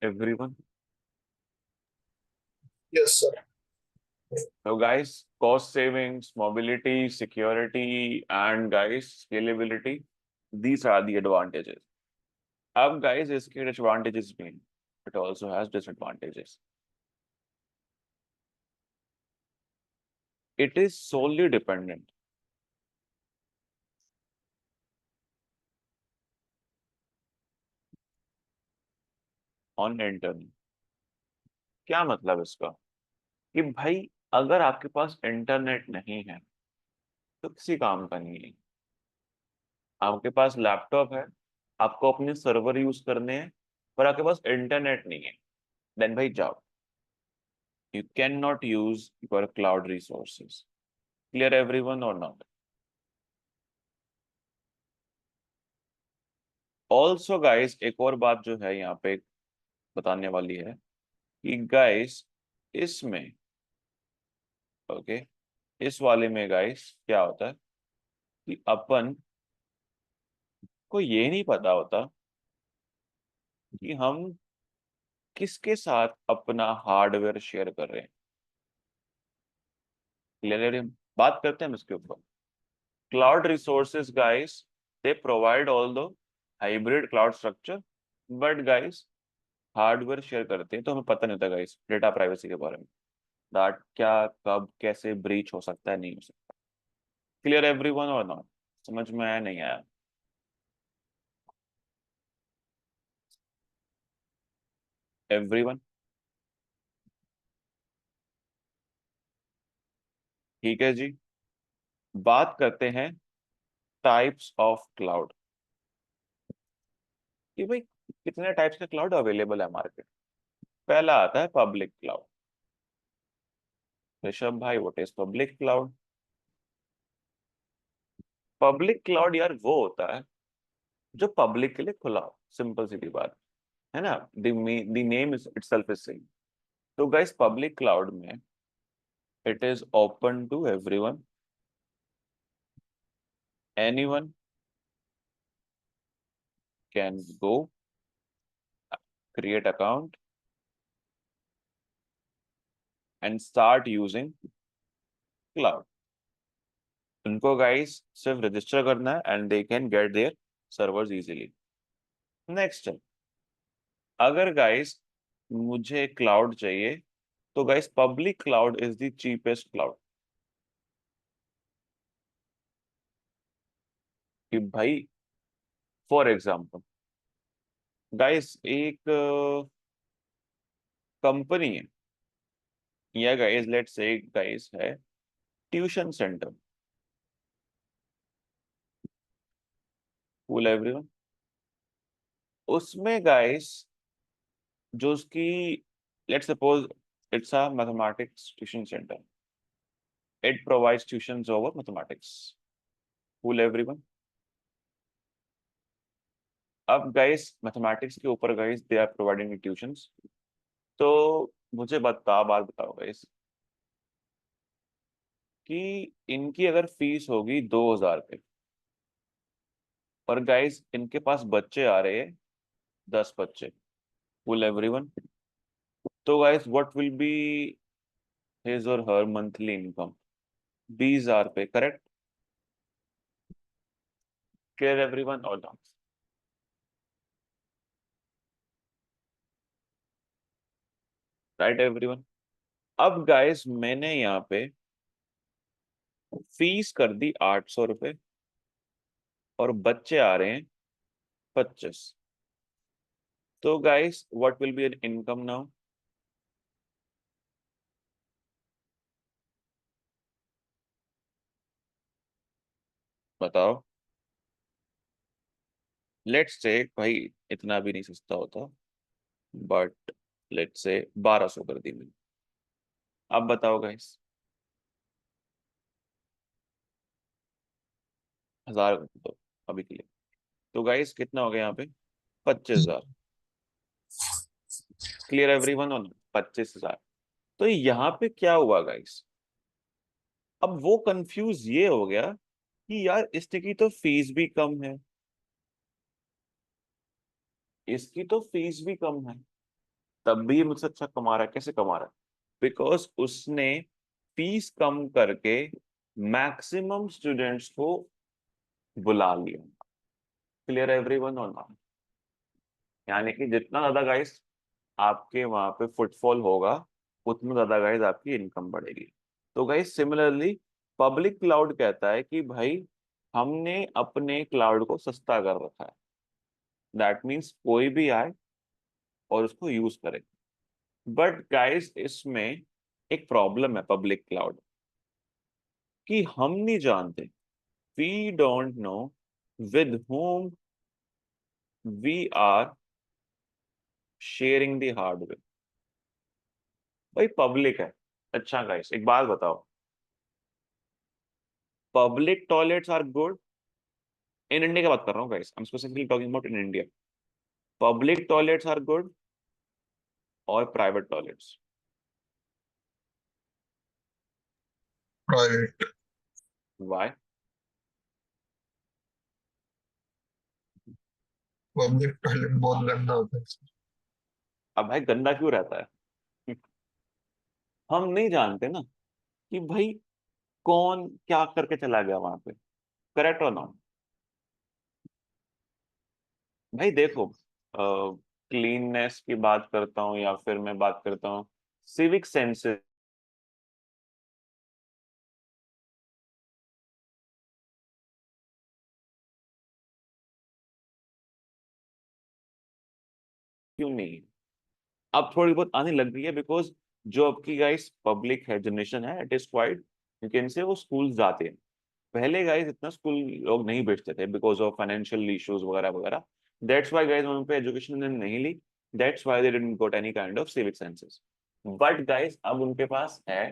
Everyone? Yes, sir. So guys, cost savings, mobility, security, and guys, scalability, these are the advantages. अब guys, इसके disadvantages भी हैं. It also has disadvantages. It is solely dependent on internet. क्या मतलब इसका? कि भाई अगर आपके पास इंटरनेट नहीं है तो किसी काम का नहीं है। आपके पास लैपटॉप है, आपको अपने सर्वर यूज करने हैं, पर आपके पास इंटरनेट नहीं है, देन भाई जाओ, you cannot use your cloud resources. Clear everyone or not? Also guys, एक और बात जो है यहाँ पे बताने वाली है कि गाइस इसमें, ओके, इस वाले में गाइस क्या होता है कि अपन को ये नहीं पता होता कि हम किसके साथ अपना हार्डवेयर शेयर कर रहे हैं। क्लियर? बात करते हैं हम इसके ऊपर। cloud resources, guys, they provide all the hybrid cloud structure, but guys hardware share करते हैं तो हमें पता नहीं होता गाइस डेटा प्राइवेसी के बारे में, दैट क्या कब कैसे ब्रीच हो सकता है, नहीं हो सकता। क्लियर एवरीवन और नॉट? समझ में आया नहीं आया? एवरीवन ठीक है जी। बात करते हैं टाइप्स ऑफ क्लाउड, कि भाई कितने टाइप्स के क्लाउड अवेलेबल है मार्केट। पहला आता है पब्लिक क्लाउड। ऋषभ भाई, what is public cloud? Public cloud यार वो होता है जो पब्लिक के लिए खुला हो, सिंपल सी बात है ना। The name is itself is saying. तो गाइस पब्लिक क्लाउड में it is open to everyone, anyone can go create account and start using cloud। उनको गाइस सिर्फ रजिस्टर करना है and they can get their servers easily. Next है, अगर guys मुझे cloud चाहिए तो guys public cloud is the cheapest cloud. कि भाई फॉर एग्जांपल गाइस एक कंपनी है, या गाइस लेट्स से गाइस है ट्यूशन सेंटर, कूल एवरीवन। उसमें गाइस जो उसकी, let's suppose it's a mathematics tuition center, it provides tuitions over mathematics, cool everyone. अब गाइस मैथमेटिक्स के ऊपर guys they are providing tuitions. तो मुझे बात बताओ गाइस कि इनकी अगर फीस होगी 2,000 पे, और गाइस इनके पास बच्चे आ रहे हैं 10 बच्चे, कूल एवरीवन। तो guys what will be his और हर मंथली इनकम? 20,000 पे, करेक्ट? क्लियर एवरीवन और नॉट? Right everyone? अब गाइस मैंने यहाँ पे फीस कर दी 800 रुपये, और बच्चे आ रहे हैं 25। तो guys what will B an income now? बताओ। लेट्स से भाई इतना भी नहीं सस्ता होता, बट लेट्स से 1200 कर दी मैंने। अब बताओ गाइस, 1000 कर दो अभी के लिए। तो गाइस कितना हो गया यहाँ पे? 25,000। Clear everyone on? 25,000। तो यहाँ पे क्या हुआ गाइस? अब वो कंफ्यूज ये हो गया कि यार इसकी की तो फीस भी कम है, इसकी तो फीस भी कम है, तब भी ये मुझसे अच्छा कमा रहा है। कैसे कमा रहा है? बिकॉज उसने फीस कम करके मैक्सिमम स्टूडेंट्स को बुला लिया। क्लियर एवरीवन और नॉट? यानी कि जितना ज्यादा गाइस आपके वहां पे फुटफॉल होगा, उतना ज्यादा गाइस आपकी इनकम बढ़ेगी। तो गाइस सिमिलरली पब्लिक क्लाउड कहता है कि भाई हमने अपने क्लाउड को सस्ता कर रखा है, दैट मीन्स कोई भी आए और उसको यूज करे। बट गाइस इसमें एक प्रॉब्लम है पब्लिक क्लाउड कि हम नहीं जानते, we don't know with whom we are sharing the hardware. भाई पब्लिक है। अच्छा गाइस एक बात बताओ, public toilets are good in India की बात कर रहा हूँ guys, I am specifically talking about in India. Public toilets are good or private toilets? Private. Why? Public toilet बहुत गंदा होता है सर। अब भाई गंदा क्यों रहता है? हम नहीं जानते ना कि भाई कौन क्या करके चला गया वहां पे। करेक्ट और नॉट? भाई देखो, क्लीननेस की बात करता हूँ या फिर मैं बात करता हूँ सिविक सेंस, क्यों नहीं? अब थोड़ी बहुत आने लग गई है, बिकॉज जो आपकी गाइस पब्लिक है, जनरेशन है, it is quite, you can say वो स्कूल जाते हैं। पहले गाइस इतना स्कूल लोग नहीं भेजते थे बिकॉज ऑफ फाइनेंशियल इश्यूज वगैरह वगैरह। दैट्स व्हाई गाइस उन पे एजुकेशन नहीं ली। That's why they didn't got any kind of civic senses. But guys अब उनके पास है,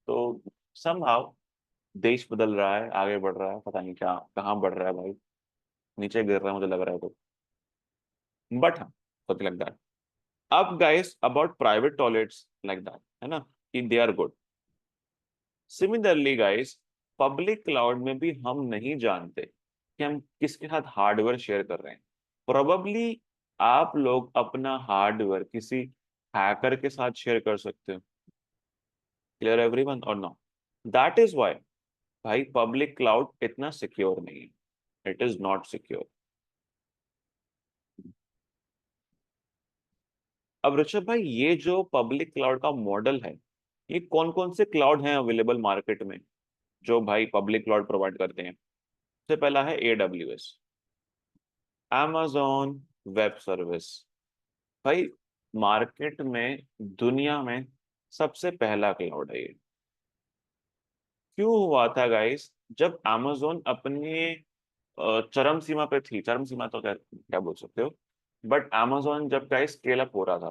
तो समहाउ देश बदल रहा है, आगे बढ़ रहा है, पता नहीं क्या कहाँ बढ़ रहा है भाई, नीचे गिर रहा है मुझे लग रहा है तो। बट हाँ, something like that. अब guys about private toilets like that, है ना, कि they are good. Similarly guys, public cloud में भी हम नहीं जानते कि हम किसके साथ हार्डवेयर शेयर कर रहे हैं। प्रोबेबली आप लोग अपना हार्डवेयर किसी हैकर के साथ शेयर कर सकते हो। क्लियर एवरीवन और नो? दैट इज व्हाई भाई पब्लिक क्लाउड इतना सिक्योर नहीं है, इट इज नॉट सिक्योर। अब ऋषभ भाई, ये जो पब्लिक क्लाउड का मॉडल है, ये कौन कौन से क्लाउड हैं अवेलेबल मार्केट में जो भाई पब्लिक क्लाउड प्रोवाइड करते हैं? सबसे पहला है AWS, Amazon वेब सर्विस। भाई मार्केट में, दुनिया में सबसे पहला क्लाउड है ये। क्यों हुआ था गाइस? जब Amazon अपने चरम सीमा पे थी, चरम सीमा तो क्या क्या बोल सकते हो, बट Amazon जब गाइस स्केल अप हो रहा था,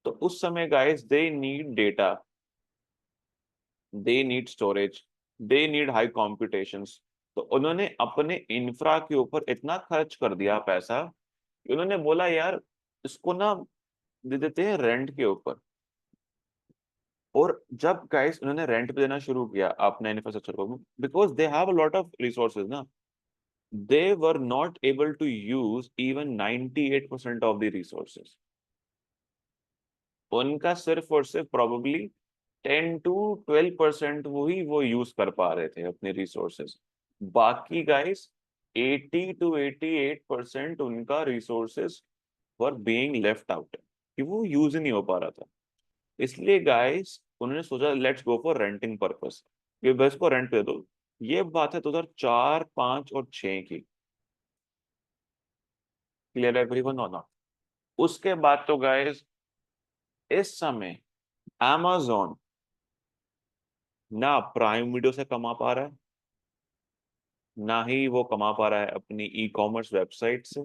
तो उस समय guys they need data, they need storage, they need high competitions. तो उन्होंने अपने इंफ्रा के ऊपर इतना खर्च कर दिया पैसा कि उन्होंने बोला यार इसको ना दे देते हैं रेंट के ऊपर। और जब गाइस उन्होंने रेंट पे देना शुरू किया अपने इंफ्रास्ट्रक्चर को, because they have a lot of resources ना, they were not able to use even 98% of the resources. उनका सिर्फ और सिर्फ प्रोबेबली 10 to 12% वो यूज कर पा रहे थे अपने रिसोर्सेज। बाकी गाइस 80 to 88% उनका resources were being left out, कि वो यूज ही नहीं हो पा रहा था। इसलिए गाइस उन्होंने सोचा let's go for renting purpose, ये बस को रेंट दे दो। ये बात है 2004, 5 और 6 की। क्लियर एवरीवन और नॉट? उसके बाद तो गाइस इस समय amazon ना प्राइम वीडियो से कमा पा रहा है, ना ही वो कमा पा रहा है अपनी ई कॉमर्स वेबसाइट से।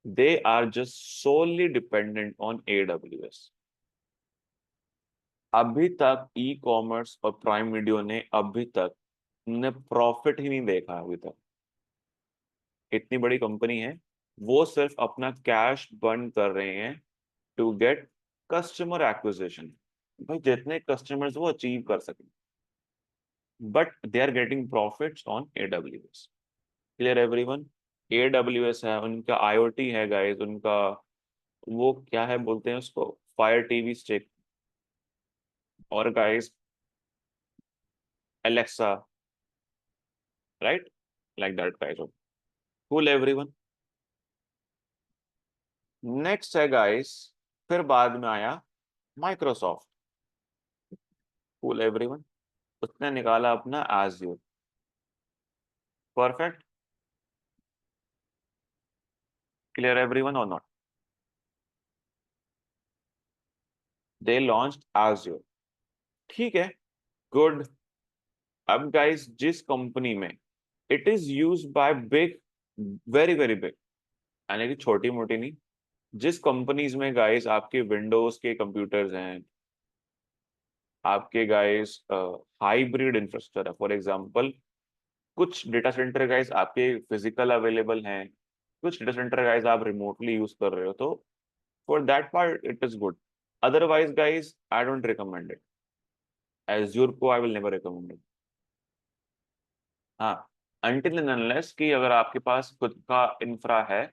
They are just solely dependent on AWS। अभी तक ई कॉमर्स और प्राइम वीडियो ने अभी तक ने प्रॉफिट ही नहीं देखा अभी तक। इतनी बड़ी कंपनी है, वो सिर्फ अपना कैश बर्न कर रहे हैं टू गेट कस्टमर एक्विजिशन, भाई जितने कस्टमर्स वो अचीव कर सके, but they are getting profits on AWS। Clear everyone? AWS है उनका, IoT है गाइस उनका, वो क्या है बोलते हैं उसको, फायर टीवी स्टिक, और guys Alexa, right, like that guys. Cool everyone. Next है गाइस, फिर बाद में आया माइक्रोसॉफ्ट। Cool everyone. उसने निकाला अपना Azure। परफेक्ट। क्लियर एवरीवन और नॉट? They launched Azure। ठीक है, गुड। अब गाइस जिस कंपनी में it is use by big, very very big, यानी कि छोटी मोटी नहीं, जिस कंपनीज में गाइस आपके विंडोज के कंप्यूटर्स हैं, आपके गाइस हाइब्रिड इंफ्रास्ट्रक्चर है, फॉर एग्जांपल कुछ डेटा सेंटर गाइस आपके फिजिकल अवेलेबल हैं, कुछ डेटा सेंटर गाइस आप रिमोटली यूज कर रहे हो, तो for that part it is good. Otherwise guys I don't recommend it, Azure को I will never recommend it. हाँ, until and unless कि अगर आपके पास खुद का इंफ्रा है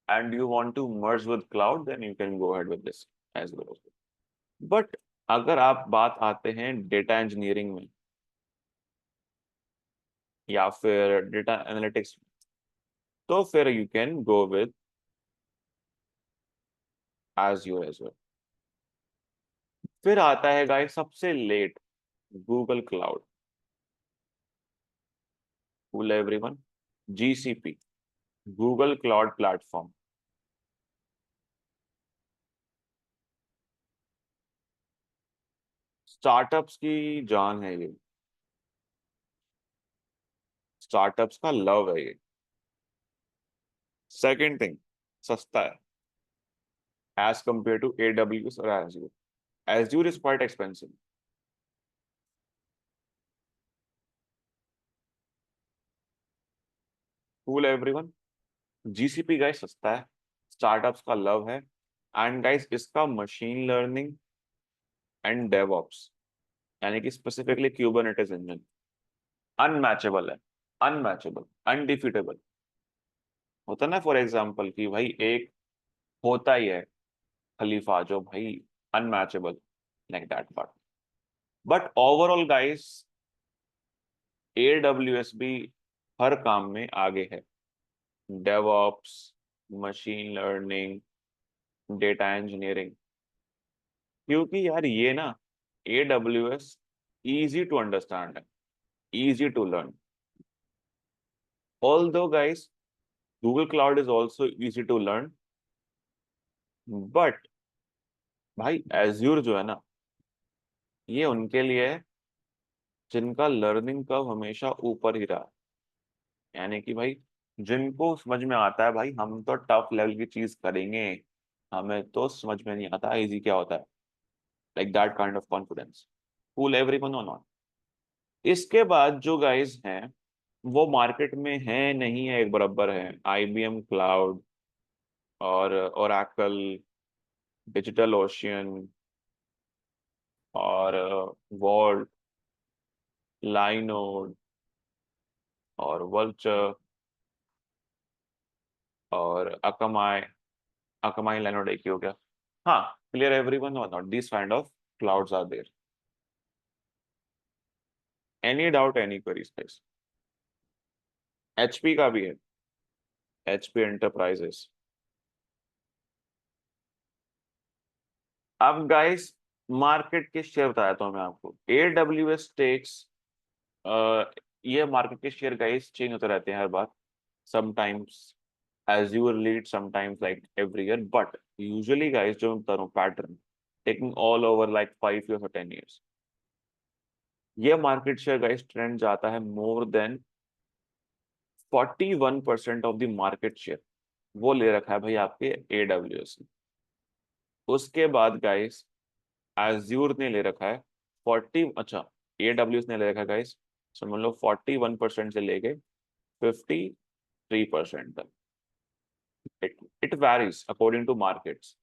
and you want to merge with cloud, then you can go ahead with this as well. But अगर आप बात आते हैं डेटा इंजीनियरिंग में, या फिर डेटा एनालिटिक्स, तो फिर you can go with Azure as well. फिर आता है गाइस सबसे late, Google cloud. Cool everyone, GCP, Google cloud platform. Startups की जान है ये, स्टार्टअप्स का लव है ये। सेकंड थिंग, सस्ता है एज कंपेयर टू एडब्ल्यूएस और azure. Azure is quite expensive. Cool everyone, GCP guys सस्ता है, स्टार्टअप्स का लव है, एंड गाइस इसका मशीन लर्निंग एंड डेवऑप्स, यानी कि स्पेसिफिकली क्यूबरनेटिस इंजन अनमैचेबल है, अनमैचेबल, अनडिफीटेबल। होता ना फॉर एग्जांपल कि भाई एक होता ही है खलीफा जो भाई unmatchable, like that part. But overall guys AWS भी हर काम में आगे है, DevOps, machine learning, data engineering. क्योंकि यार ये ना एडब्ल्यूएस इजी टू अंडरस्टैंड है, easy to learn. Although, guys, Google Cloud is also easy to learn, but भाई Azure जो है ना, ये उनके लिए है जिनका लर्निंग कर्व हमेशा ऊपर ही रहा। यानी कि भाई जिनको समझ में आता है भाई हम तो टफ लेवल की चीज करेंगे, हमें तो समझ में नहीं आता इजी क्या होता है, like that kind of confidence. Cool everyone और नॉट। इसके बाद जो गाइस हैं वो मार्केट में है नहीं है, एक बराबर है, आईबीएम क्लाउड और ओरेकल, डिजिटल ओशियन और वॉल्ट, लाइनोड और वल्चर और अकमाई। अकमाई लाइनोड एक ही हो गया। हाँ, क्लियर एवरीवन और not, this kind of clouds are there. Any doubt, any queries guys? HP का भी है, एचपी एंटरप्राइजेस। अब गाइस मार्केट के शेयर बताया तो मैं आपको, एडब्ल्यूएस टेक्स, ये मार्केट के शेयर गाइस चेंज होते रहते हैं हर बार। Sometimes Azure lead, sometimes like every year, but usually guys जो मैं बता रहा हूँ pattern, taking all over like 5 years or 10 years, ये मार्केट शेयर गाइस ट्रेंड जाता है more than 41% of the market share, वो ले रखा है भाई आपके एडब्ल्यूएस ने। उसके बाद गाइस Azure ने ले रखा है 40, अच्छा एडब्ल्यूएस ने ले रखा है गाइस समझ लो 41% से लेके 53% तक। It varies according to markets.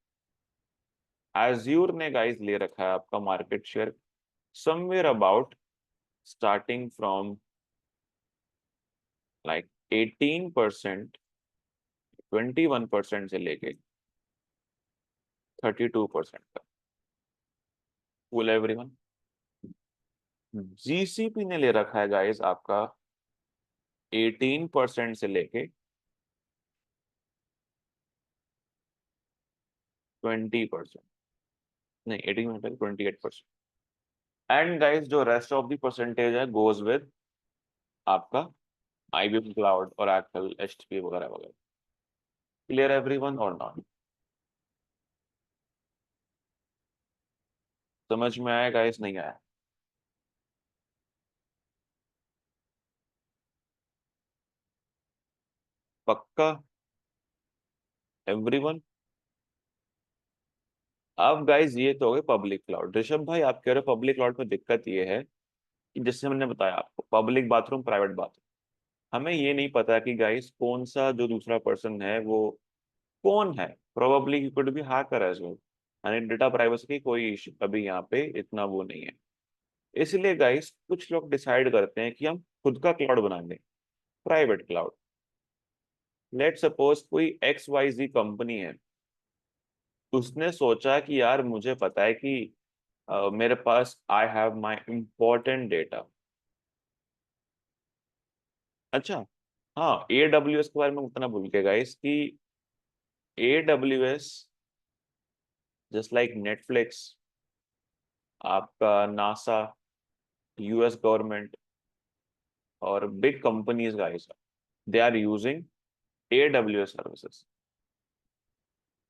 Azure ने गाइस ले रखा है आपका market share somewhere about starting from like 18%, 21% से लेके 32% तक। फुल एवरीवन, जीसीपी ने ले रखा है गाइस आपका 18% से लेके 20%, नहीं 18 28%। एंड गाइस जो रेस्ट ऑफ द परसेंटेज है गोज विद आपका आईबीएम क्लाउड और एप्पल एचपी वगैरह वगैरह। क्लियर एवरीवन और नॉट? समझ में आया गाइस, नहीं आया? पक्का एवरीवन? अब गाइस ये तो हो गए पब्लिक क्लाउड। ऋषभ भाई आप कह रहे हो पब्लिक क्लाउड में दिक्कत ये है कि जैसे मैंने बताया आपको पब्लिक बाथरूम, प्राइवेट बाथरूम, हमें ये नहीं पता कि गाइस कौन सा जो दूसरा पर्सन है वो कौन है। Probably could be hacker as well, यानी डेटा प्राइवेसी की कोई इशू अभी यहाँ पे इतना वो नहीं है। इसलिए गाइस कुछ लोग डिसाइड करते हैं कि हम खुद का क्लाउड बना लें, प्राइवेट क्लाउड। लेट सपोज कोई एक्स वाई जी कंपनी है, उसने सोचा कि यार मुझे पता है कि मेरे पास I have my important data, अच्छा, हाँ, AWS के बारे में उतना भूल के गाइस कि AWS जस्ट लाइक नेटफ्लिक्स, आपका नासा, US गवर्नमेंट और big companies guys, they are using AWS services.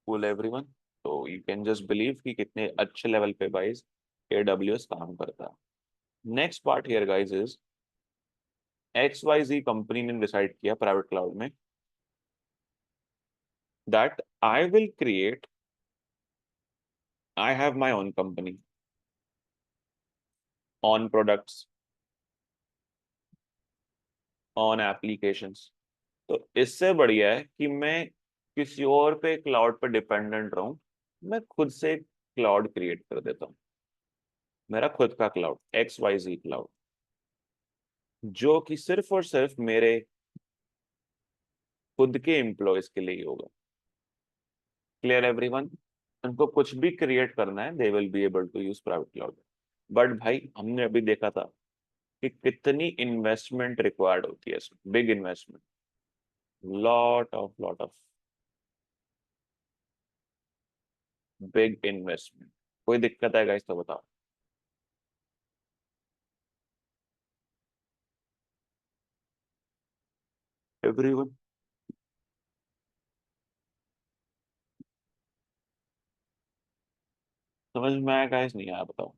Cool everyone. तो यू कैन जस्ट बिलीव कि कितने अच्छे लेवल पे गाइस AWS काम करता है। Next part here guys is XYZ company ने डिसाइड किया प्राइवेट क्लाउड में that I have my own company on products on applications. तो इससे बढ़िया है कि मैं किसी और पे क्लाउड पे डिपेंडेंट रहूं, मैं खुद से क्लाउड क्रिएट कर देता हूँ, मेरा खुद का क्लाउड XYZ क्लाउड, जो कि सिर्फ और सिर्फ मेरे खुद के एम्प्लॉयज के लिए ही होगा। Clear everyone. उनको कुछ भी क्रिएट करना है, they will be able to use private cloud. But भाई हमने अभी देखा था कि कितनी इन्वेस्टमेंट रिक्वायर्ड होती है इसमें, big investment, lot of big investment. कोई दिक्कत है गाइस तो बताओ। एवरीवन, समझ में आया गाइस, नहीं आया बताओ।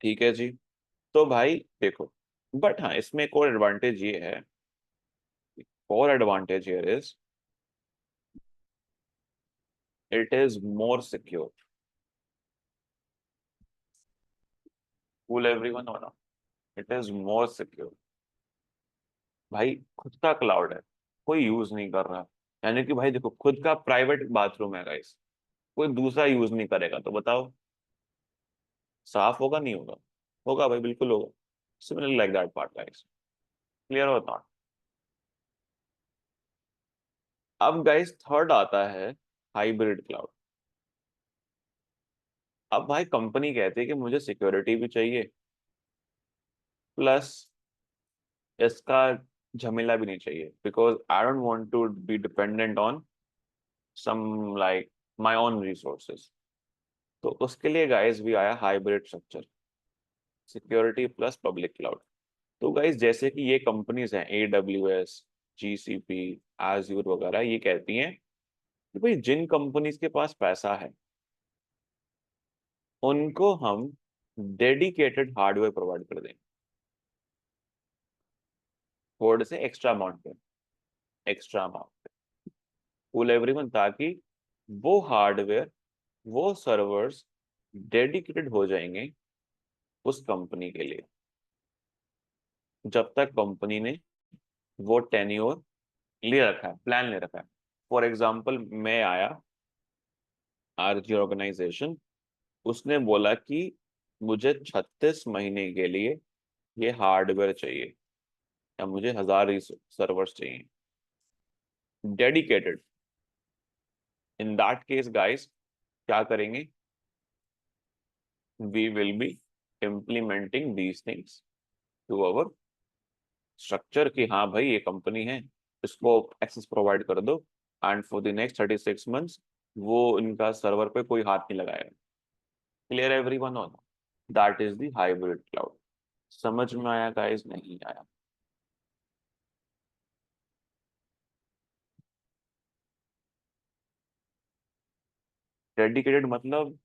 ठीक है जी। तो भाई देखो, बट हाँ इसमें एक और एडवांटेज ये है, और advantage here is it is more secure. Cool everyone हो ना, इट इज मोर सिक्योर। भाई खुद का क्लाउड है, कोई यूज नहीं कर रहा, यानी कि भाई देखो खुद का प्राइवेट बाथरूम है गाइस, कोई दूसरा यूज नहीं करेगा, तो बताओ साफ होगा नहीं होगा? होगा भाई, बिल्कुल होगा। Similar like that part guys. Clear हो नॉट? अब गाइस थर्ड आता है हाइब्रिड क्लाउड। अब भाई कंपनी कहती है कि मुझे सिक्योरिटी भी चाहिए, प्लस इसका झमेला भी नहीं चाहिए, because I don't want to be dependent on some like my own resources. तो उसके लिए गाइस भी आया hybrid structure, security plus public cloud. तो गाइस जैसे कि ये कंपनीज हैं AWS, GCP, Azure वगैरह, ये कहती हैं कि भाई जिन कंपनीज के पास पैसा है उनको हम डेडिकेटेड हार्डवेयर प्रोवाइड कर देंगे, थोड़े से एक्स्ट्रा अमाउंट पे, एक्स्ट्रा अमाउंट, फुल एवरीवन, ताकि वो हार्डवेयर, वो सर्वर्स डेडिकेटेड हो जाएंगे उस कंपनी के लिए, जब तक कंपनी ने वो टेन्योर ले रखा है, प्लान ले रखा है। फॉर एग्जाम्पल मैं आया RG ऑर्गेनाइजेशन, उसने बोला कि मुझे 36 महीने के लिए ये हार्डवेयर चाहिए, या मुझे 1000 सर्वर्स चाहिए dedicated. In that case guys क्या करेंगे? We will be implementing these things to our structure, कि हाँ भाई ये कंपनी है, इसको एक्सेस प्रोवाइड कर दो, and for the next 36 months वो इनका सर्वर पे कोई हाथ नहीं लगाएगा। Clear everyone on? That is the hybrid cloud. समझ में आया गाइस, नहीं आया? डेडिकेटेड मतलब,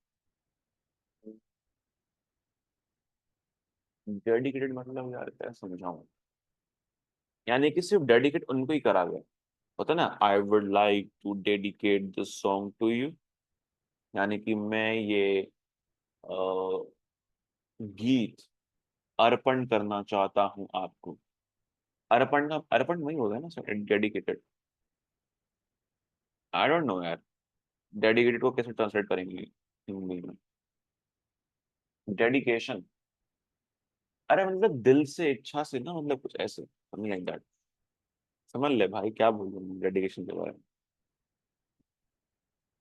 डेडिकेटेड मतलब यार क्या समझाऊं, यानी कि सिर्फ डेडिकेट उनको ही करा गया होता ना, I would like to dedicate this song to you, यानी कि मैं ये गीत अर्पण करना चाहता हूँ आपको। अर्पण का अर्पण वही होगा ना sir, dedicated. I don't no यार, डेडिकेटेड को कैसे ट्रांसलेट करेंगे हिंदी में? डेडिकेशन, अरे मतलब दिल से, इच्छा से ना, मतलब कुछ ऐसे, समथिंग लाइक दैट। समझ ले भाई क्या बोल रहा हूँ डेडिकेशन के बारे में।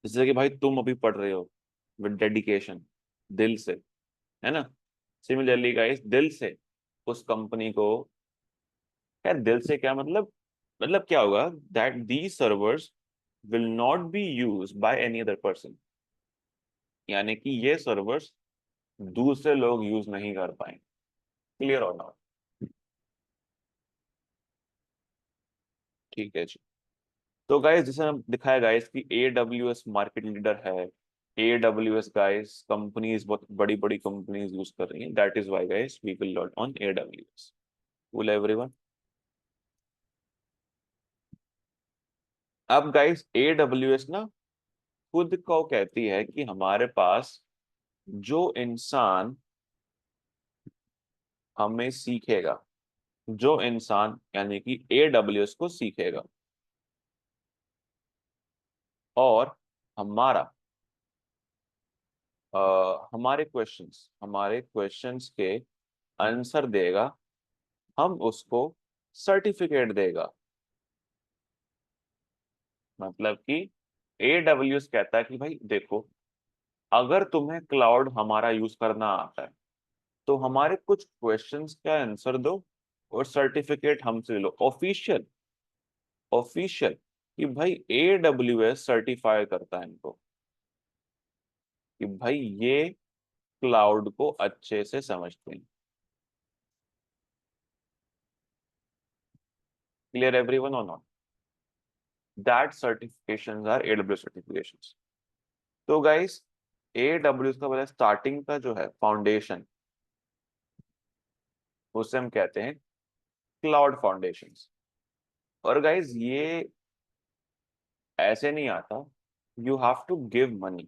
जैसे कि भाई तुम अभी पढ़ रहे हो विद डेडिकेशन, दिल से, है ना। सिमिलरली गाइस दिल से उस कंपनी को, क्या दिल से क्या मतलब क्या होगा, that the servers will not be use by any other person, यानी कि ये सर्वर्स दूसरे लोग यूज नहीं कर पाएंगे। क्लियर और नॉट? ठीक है जी। तो गाइस जैसे हम दिखाया गाइस कि AWS मार्केट लीडर है। AWS गाइस कंपनीज, बहुत बड़ी बड़ी कंपनीज यूज कर रही हैं, that is why guys we will learn on AWS। Will everyone? अब गाइस AWS ना खुद को कहती है कि हमारे पास जो इंसान हमें सीखेगा, जो इंसान यानी कि AWS को सीखेगा और हमारा हमारे क्वेश्चंस के आंसर देगा, हम उसको सर्टिफिकेट देगा। मतलब कि AWS कहता है कि भाई देखो, अगर तुम्हें क्लाउड हमारा यूज करना आता है तो हमारे कुछ क्वेश्चंस का आंसर दो और सर्टिफिकेट हमसे ले लो, ऑफिशियल ऑफिशियल, कि भाई AWS सर्टिफाई करता है इनको कि भाई ये क्लाउड को अच्छे से समझते हैं। क्लियर एवरीवन और not? That certifications are AWS certifications. तो गाइस AWS का मतलब स्टार्टिंग का जो है फाउंडेशन, उसे हम कहते हैं क्लाउड फाउंडेशंस। और गाइस ये ऐसे नहीं आता, you have to give money,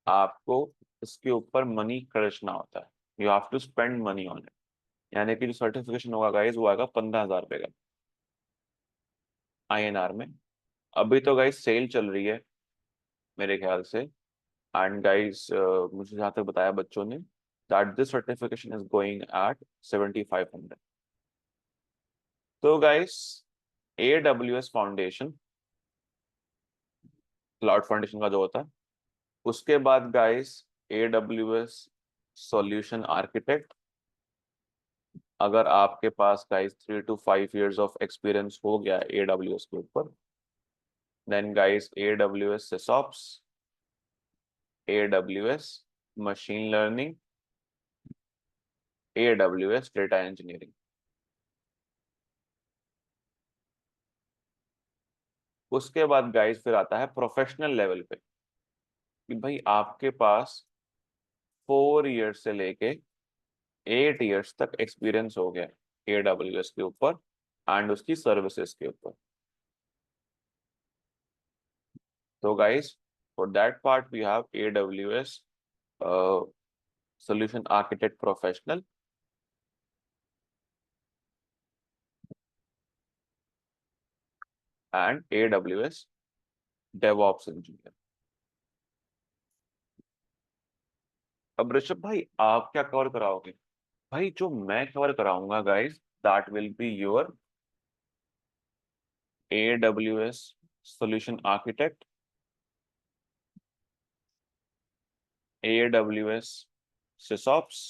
आपको इसके ऊपर मनी खर्चना होता है, you have to spend money on it. यानी कि जो सर्टिफिकेशन होगा गाइस वो आएगा 15,000 रुपए का INR में। अभी तो गाइस सेल चल रही है मेरे ख्याल से, एंड गाइस मुझे जहाँ तक बताया बच्चों ने, that this certification is going at 7,500। तो guys AWS foundation, cloud foundation का जो होता है, उसके बाद गाइस AWS सॉल्यूशन आर्किटेक्ट। अगर आपके पास guys 3 to 5 years of experience हो गया AWS के ऊपर, then guys AWS SysOps, AWS machine learning, AWS data engineering. उसके बाद गाइस फिर आता है प्रोफेशनल लेवल पे, कि भाई आपके पास 4 years से लेके 8 years तक एक्सपीरियंस हो गया AWS के ऊपर एंड उसकी सर्विसेज के ऊपर। तो guys for that part we have AWS solution architect professional and AWS DevOps engineer। अब ऋषभ भाई आप क्या कवर कराओगे? भाई जो मैं कवर कराऊंगा guys, that will be your AWS solution architect, AWS SysOps,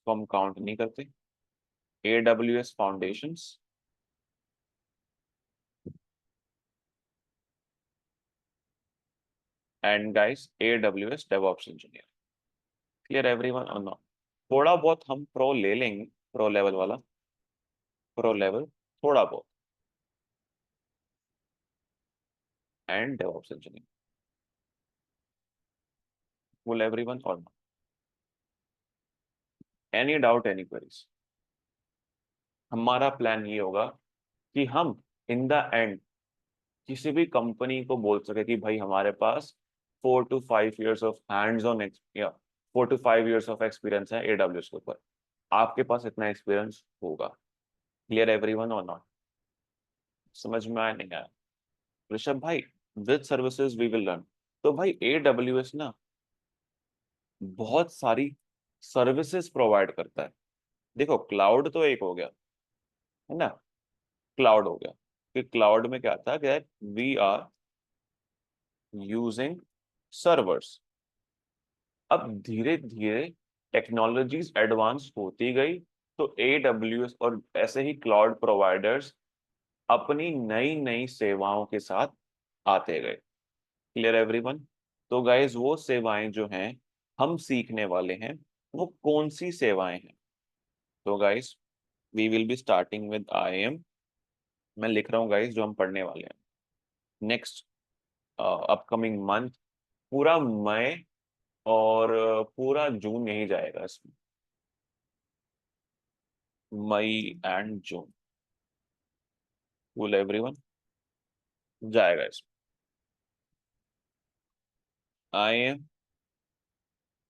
को हम काउंट नहीं करते, AWS foundations and guys AWS DevOps engineer। Clear everyone और नॉट? थोड़ा बहुत हम प्रो ले लेंगे, प्रो लेवल वाला, प्रो लेवल थोड़ा बहुत, and DevOps engineer। Will everyone or not? Any doubt, any queries? हमारा प्लान ये होगा कि हम इन द एंड किसी भी कंपनी को बोल सके कि भाई हमारे पास 4 to 5 years of hands on, या 4 to 5 years ऑफ एक्सपीरियंस है AWS के ऊपर। आपके पास इतना एक्सपीरियंस होगा। क्लियर एवरीवन और नॉट? समझ में आया नहीं आया? ऋषभ भाई with services we will learn. तो भाई AWS ना बहुत सारी सर्विसेज प्रोवाइड करता है। देखो क्लाउड तो एक हो गया, है ना, क्लाउड हो गया, कि क्लाउड में क्या था कि वी आर यूजिंग सर्वर्स। अब धीरे धीरे टेक्नोलॉजीज एडवांस होती गई, तो AWS और ऐसे ही क्लाउड प्रोवाइडर्स अपनी नई नई सेवाओं के साथ आते गए। Clear everyone? तो गाइज वो सेवाएं जो हैं हम सीखने वाले हैं, वो कौन सी सेवाएं हैं? तो guys we will be starting with IAM। मैं लिख रहा हूँ गाइज जो हम पढ़ने वाले हैं नेक्स्ट अपकमिंग मंथ, पूरा मई और पूरा जून यही जाएगा इसमें, मई एंड जून, फुल एवरीवन जाएगा इसमें। IAM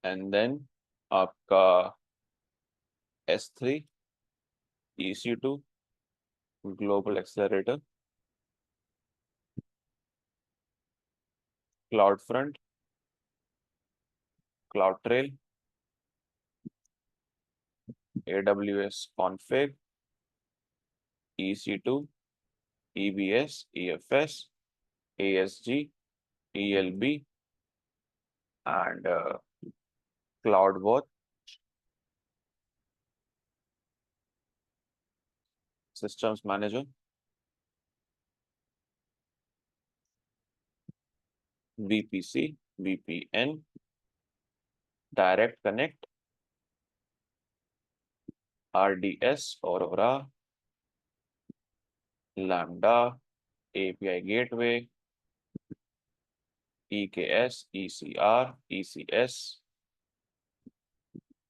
एंड देन आपका S3, EC2, global accelerator, cloud front, cloud trail, AWS config, EC2, EBS, EFS, ASG, ELB, and CloudWatch, Systems Manager, VPC, VPN, Direct Connect, RDS, Aurora, Lambda, API Gateway, EKS, ECR, ECS,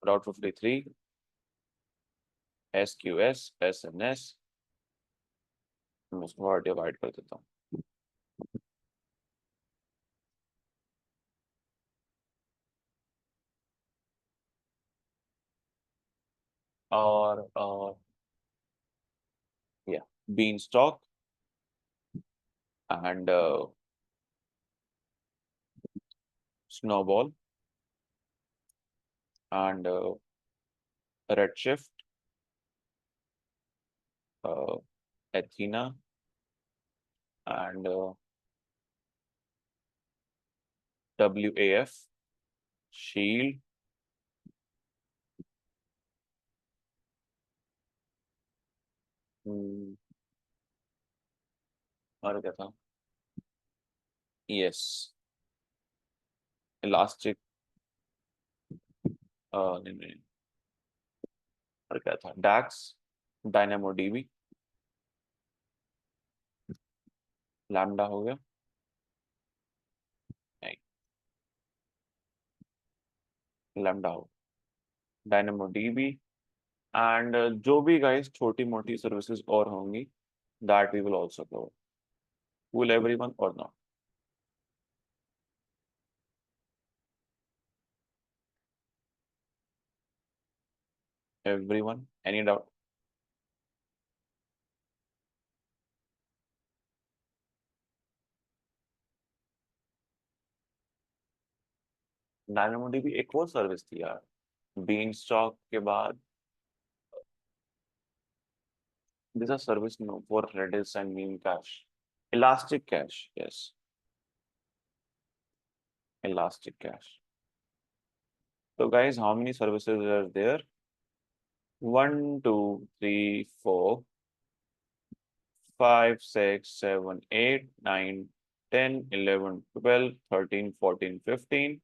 Route 53, SQS, SNS। मैं उसको और divide कर देता हूँ। और yeah, Beanstalk and Snowball and Redshift, uh, Athena and WAF, Shield, और क्या था? यस, इलास्टिक, नहीं नहीं, और क्या था? डैक्स, डायनामो डीबी, लैम्डा हो गया, नहीं, लैम्डा हो, डायनामो डीबी एंड जो भी गाइस छोटी मोटी सर्विसेज और होंगी, that we will also cover. Will everyone और not? Everyone, any doubt? DynamoDB एक और सर्विस थी यार, बीन स्टॉक के बाद। This are service no for Redis and memcache, elastic cache, yes, elastic cache. So guys, how many services are there? 1, 2, 3, 4, 5, 6, 7, 8, 9, 10, 11, 12, 13, 14, 15,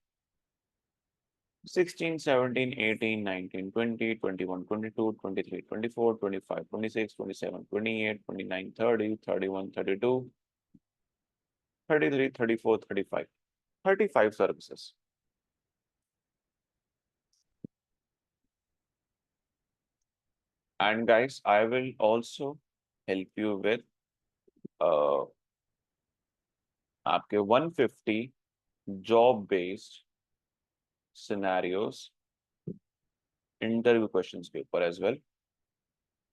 16, 17, 18, 19, 20, 21, 22, 23, 24, 25, 26, 27, 28, 29, 30, 31, 32, 33, 34, 35. 35 services. And guys, I will also help you with uh, आपके 150 job based scenarios interview questions के ऊपर as well,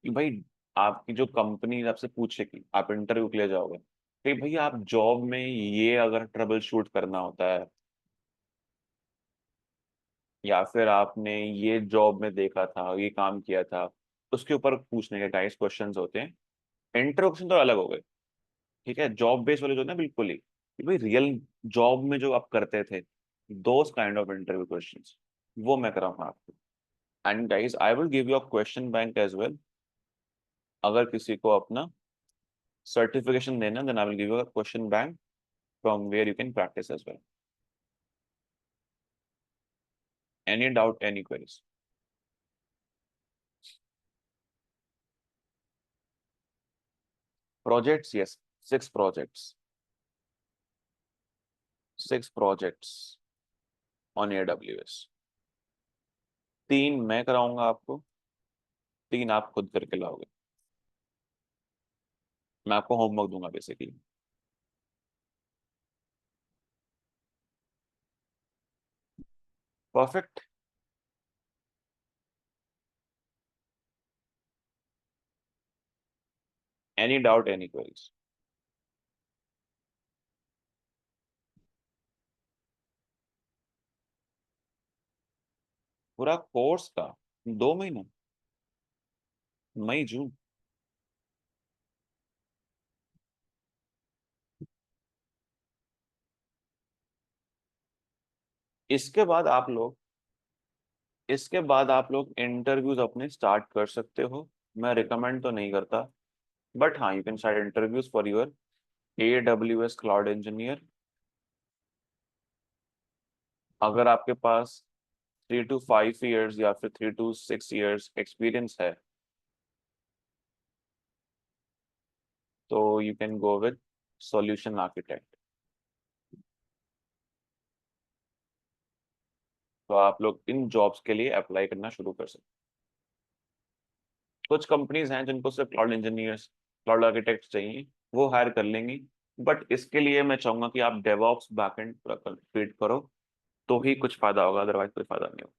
कि भाई आपकी जो company आपसे पूछे कि आप इंटरव्यू के लिए जाओगे, कि भाई आप जॉब में ये अगर ट्रबल शूट करना होता है, या फिर आपने ये जॉब में देखा था, ये काम किया था, उसके ऊपर पूछने के गाइस क्वेश्चंस होते हैं। इंटरव्यू क्वेश्चन तो अलग हो गए, ठीक है, जॉब बेस्ड वाले जो ना, बिल्कुल ही कि भाई रियल जॉब में जो आप करते थे, those kind of interview questions, वो मैं कराऊंगा आपको। And guys I will give you a question bank as well. अगर किसी को अपना सर्टिफिकेशन देना, then I will give you a question bank from where you can practice as well. Any doubt, any queries? Projects, yes, 6 projects, 6 projects on AWS। 3 मैं कराऊंगा आपको, 3 आप खुद करके लाओगे। मैं आपको होमवर्क दूंगा basically. Perfect. Any doubt, any queries? पूरा कोर्स का 2 महीने, मई जून? इसके बाद आप लोग इसके बाद आप लोग इंटरव्यूज अपने स्टार्ट कर सकते हो। मैं रिकमेंड तो नहीं करता, बट हाँ, you can start interviews for your AWS cloud engineer. अगर आपके पास 3 to 5 years या फिर 3 to 6 years एक्सपीरियंस है, तो you can go with solution architect. तो आप लोग इन जॉब्स के लिए अप्लाई करना शुरू कर सकते हैं। कुछ कंपनीज हैं जिनको सिर्फ क्लाउड इंजीनियर्स, क्लाउड आर्किटेक्ट चाहिए, वो हायर कर लेंगी। बट इसके लिए मैं चाहूंगा कि आप डेवऑप्स बैकएंड पूरा कंप्लीट करो, तो ही कुछ फायदा होगा, अदरवाइज कोई फायदा नहीं होगा।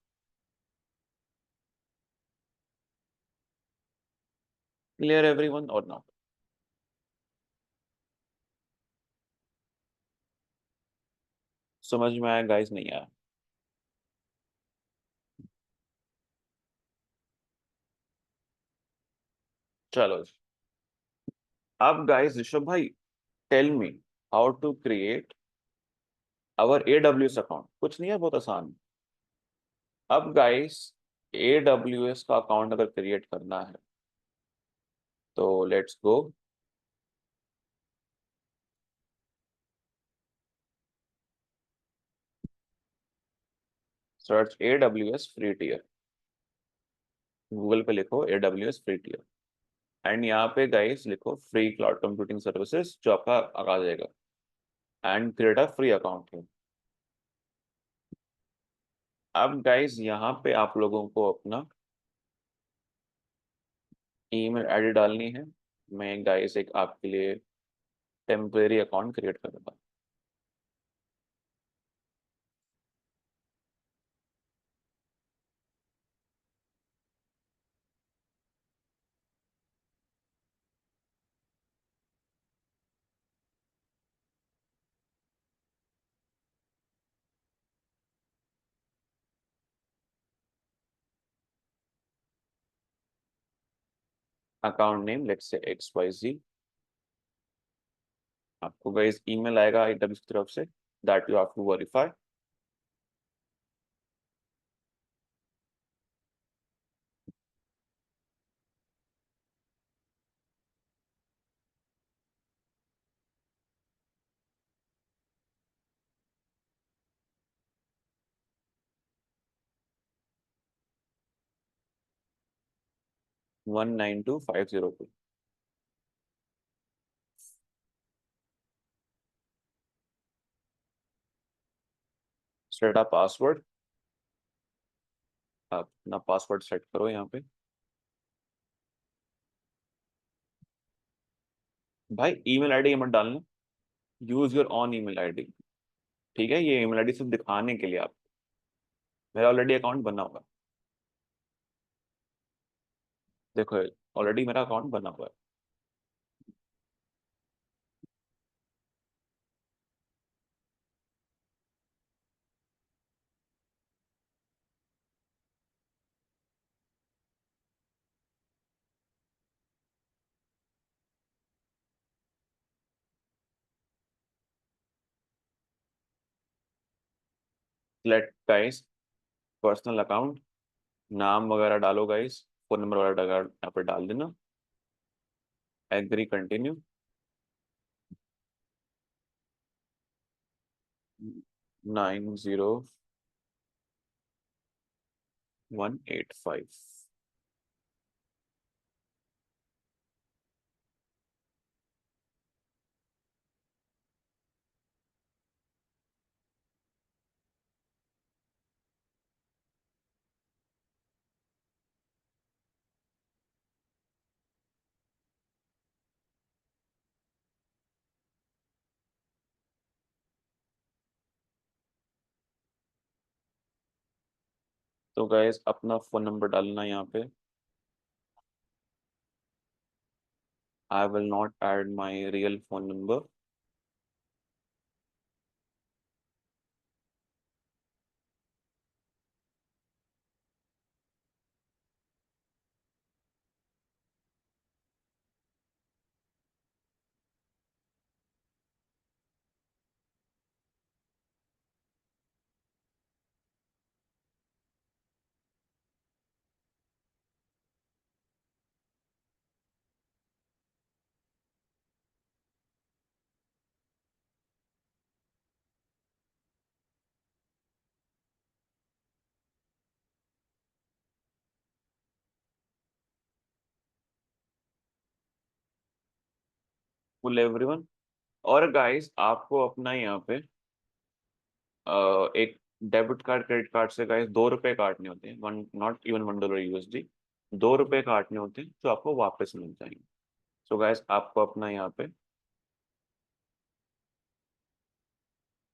क्लियर एवरीवन और नॉट? समझ में आया गाइस, नहीं आया? चलो जी। अब गाइस ऋषभ भाई, tell me how to create our AWS account. कुछ नहीं है, बहुत आसान है। अब गाइस AWS का अकाउंट अगर क्रिएट करना है, तो let's go. Search AWS free tier, Google पे लिखो AWS फ्री टियर, एंड यहाँ पे गाइस लिखो फ्री क्लाउड कंप्यूटिंग सर्विसेज, जो आपका आ जाएगा, and create a free account है। अब गाइस यहाँ पे आप लोगों को अपना ईमेल आईडी डालनी है। मैं गाइस एक आपके लिए टेम्परेरी अकाउंट क्रिएट कर दूंगा। Account name let's say XYZ। आपको गाइस ईमेल आएगा AWS की तरफ से, that you have to verify. 192502। Set a password. आप अपना पासवर्ड सेट करो यहाँ पे। भाई ईमेल आईडी मत डालना, use your on email ID. ठीक है, ये ईमेल आईडी सिर्फ दिखाने के लिए आप, मेरा ऑलरेडी अकाउंट बना हुआ है। देखो, ऑलरेडी मेरा अकाउंट बना हुआ है। लेट गाइस पर्सनल अकाउंट, नाम वगैरह डालो गाइस, फोन नंबर वगैरह यहाँ पे डाल देना, एग्री कंटिन्यू, 90185। तो गाइस अपना फोन नंबर डालना यहाँ पे, I will not add my real phone number. Full everyone. और गाइस आपको अपना यहाँ पे एक डेबिट कार्ड क्रेडिट कार्ड से गाइस 2 रुपए काटने होते हैं, वन नॉट इवन $1 USD, 2 रुपए काटने होते हैं जो आपको वापस मिल जाएंगे। सो गाइस आपको अपना यहाँ पे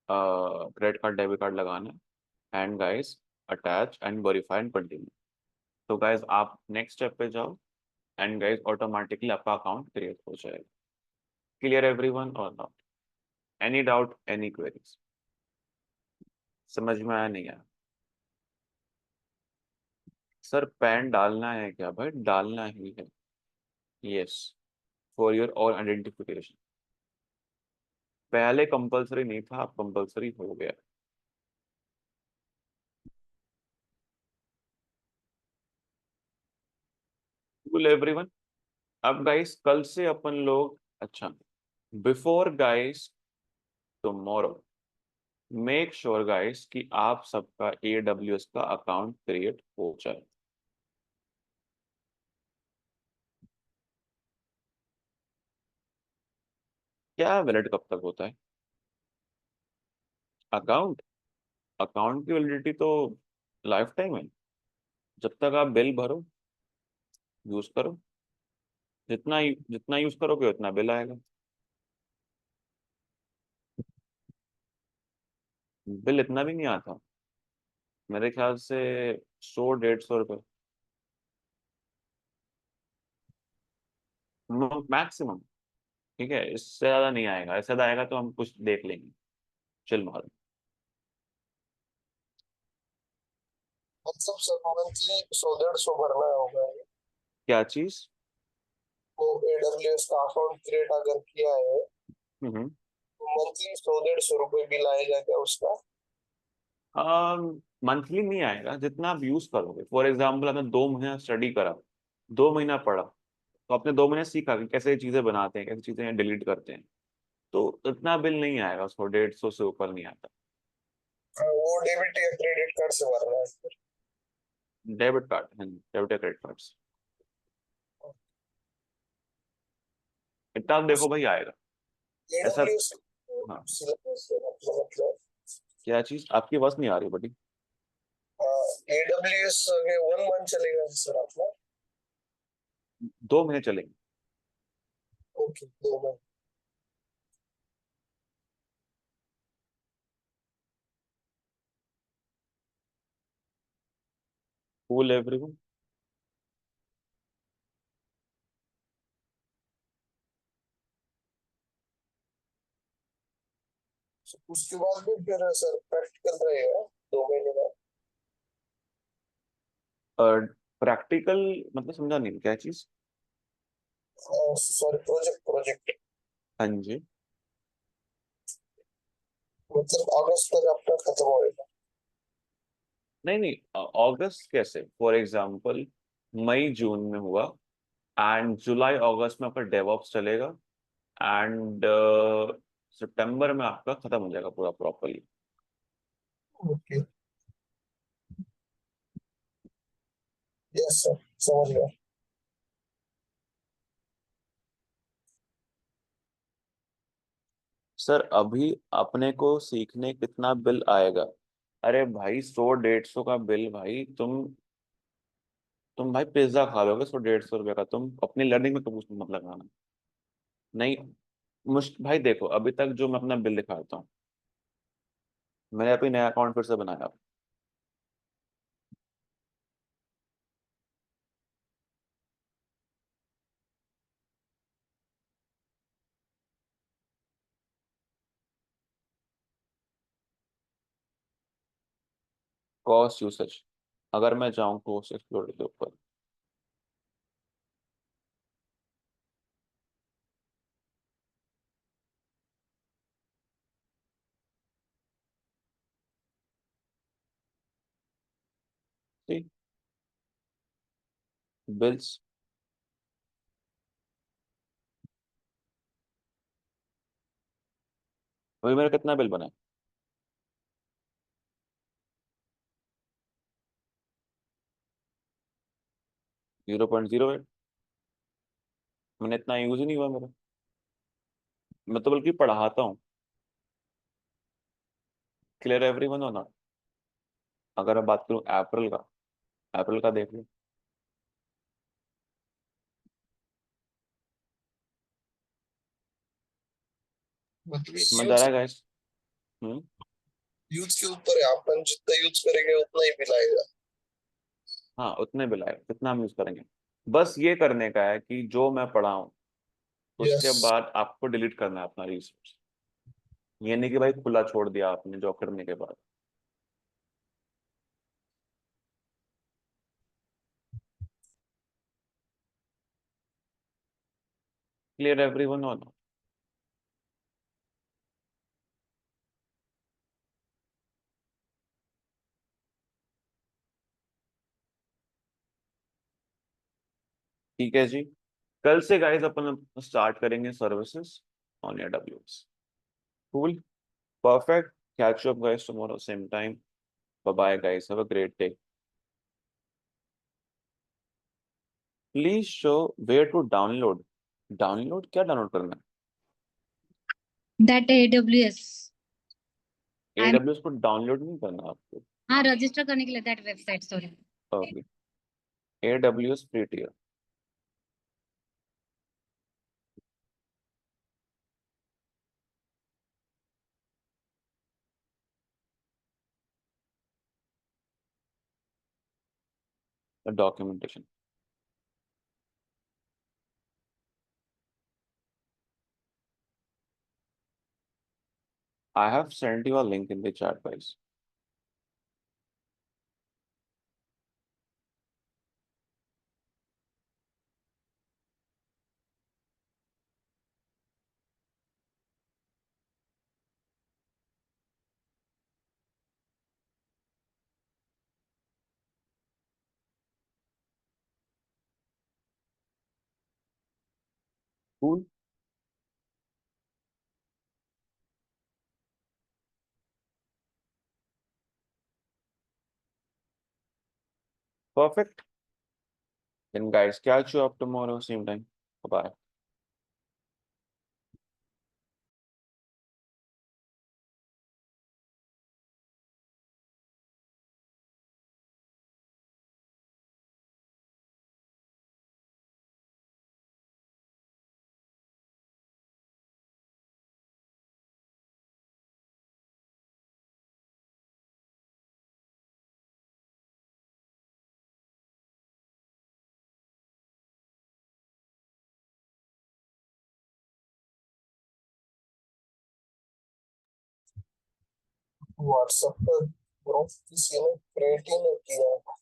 क्रेडिट कार्ड डेबिट कार्ड लगाना है, and guys attach and verify and continue. तो गाइस आप नेक्स्ट स्टेप पे जाओ, एंड गाइस ऑटोमेटिकली आपका अकाउंट क्रिएट हो जाएगा। क्लियर एवरीवन और not? Any doubt, any queries? समझ में आया नहीं आया? सर पैन डालना है क्या भाई? डालना ही है, यस, फॉर योर और आइडेंटिफिकेशन। पहले कंपलसरी नहीं था, अब कंपलसरी हो गया। कुल एवरीवन। अब गाइस कल से अपन लोग, अच्छा, before guys tomorrow, make sure guys कि आप सबका AWS का अकाउंट क्रिएट हो जाए। क्या वैलिड कब तक होता है अकाउंट? अकाउंट की वैलिडिटी तो लाइफ टाइम है, जब तक आप बिल भरो, यूज करो, जितना यूज करोगे उतना बिल आएगा। बिल इतना भी नहीं आता, मेरे ख्याल से 100-150 रुपये मैक्सिमम। ठीक है, इससे ज्यादा नहीं आएगा, इससे ज्यादा आएगा तो हम कुछ देख लेंगे, चिल मारो। मतलब सर मंथली 100-150 भरना होगा। क्या चीज? वो AWS का अकाउंट क्रिएट अगर किया है हम्म। तो मंथली 100-150 रुपए बिल आएगा क्या उसका? मंथली नहीं आएगा, जितना आप यूज करोगे। फॉर एग्जाम्पल आपने 2 महीना स्टडी करा, 2 महीना पढ़ा, तो आपने 2 महीने सीखा कि कैसे चीजें बनाते हैं, कैसे चीजें डिलीट करते हैं, तो इतना बिल नहीं आएगा, उसको 150 से ऊपर नहीं आता। वो डेबिट या क्रेडिट कार्ड से भरना है? डेबिट कार्ड, हाँ, डेबिट या क्रेडिट कार्ड से इतना आप देखो भाई आएगा। ऐसा, AWS हाँ। सिलेबस से मतलब क्या चीज? आपकी बस नहीं आ रही बड़ी। AWS के 1 मंथ चलेगा सर आपका? 2 महीने चलेंगे। Okay, 2 month. Cool everyone. उसके बाद भी फिर सर प्रैक्टिकल रहेगा 2 महीने बाद? प्रैक्टिकल मतलब समझा नहीं क्या चीज? सॉरी, प्रोजेक्ट प्रोजेक्ट हाँ जी। मतलब अगस्त तक आपका खत्म होएगा? नहीं नहीं, अगस्त कैसे? फॉर एग्जाम्पल मई जून में हुआ, एंड जुलाई अगस्त में आपका डेवऑप्स चलेगा, एंड सितंबर में आपका खत्म हो जाएगा पूरा प्रॉपरली। ओके। यस सर, समझ गया। सर अभी अपने को सीखने कितना बिल आएगा? अरे भाई 100-150 का बिल भाई, तुम भाई पिज्जा खा लोगे 100-150 रुपये का, तुम अपनी लर्निंग में कबूस मत लगाना। नहीं, मुश्किल भाई, देखो अभी तक जो मैं अपना बिल दिखाता हूँ, मैंने अभी नया अकाउंट फिर से बनाया। कॉस्ट यूसेज, अगर मैं जाऊँ कॉस्ट एक्सप्लोर के ऊपर, ठीक, बिल्स, अभी मेरा कितना बिल बना है? 0.08। मैंने इतना यूज ही नहीं हुआ मेरा। मैं तो बल्कि पढ़ाता हूँ। क्लियर एवरीवन हो ना? अगर मैं बात करूँ अप्रैल का, अप्रैल का देख लो। मतलब समझ आ यूज, रहा है गाइस? हम्म। यूज के ऊपर है, अपन जितना यूज करेंगे उतना ही बिल आएगा। हाँ, उतने बिल आए, कितना हम यूज करेंगे। बस ये करने का है कि जो मैं पढ़ाऊँ उसके यस। बाद आपको डिलीट करना है अपना रिसोर्स। ये नहीं कि भाई खुला छोड़ दिया आपने जॉब करने के बाद। क्लियर एवरीवन हो ना? ठीक है जी। कल से गाइस अपन स्टार्ट करेंगे services on AWS. Cool, perfect. Catch you up guys tomorrow same time. Bye bye guys, have a great day. Please show where to download. Download क्या डाउनलोड करना दैट AWS है? I am. एडब्ल्यूएस को download नहीं करना आपको। हाँ, register करने के लिए that website, sorry. Okay, AWS free tier, documentation. I have sent you a link in the chat, guys. Cool. Perfect. Then, guys, catch you up tomorrow, same time. Bye bye. WhatsApp पर group किसी ने create ही नहीं किया।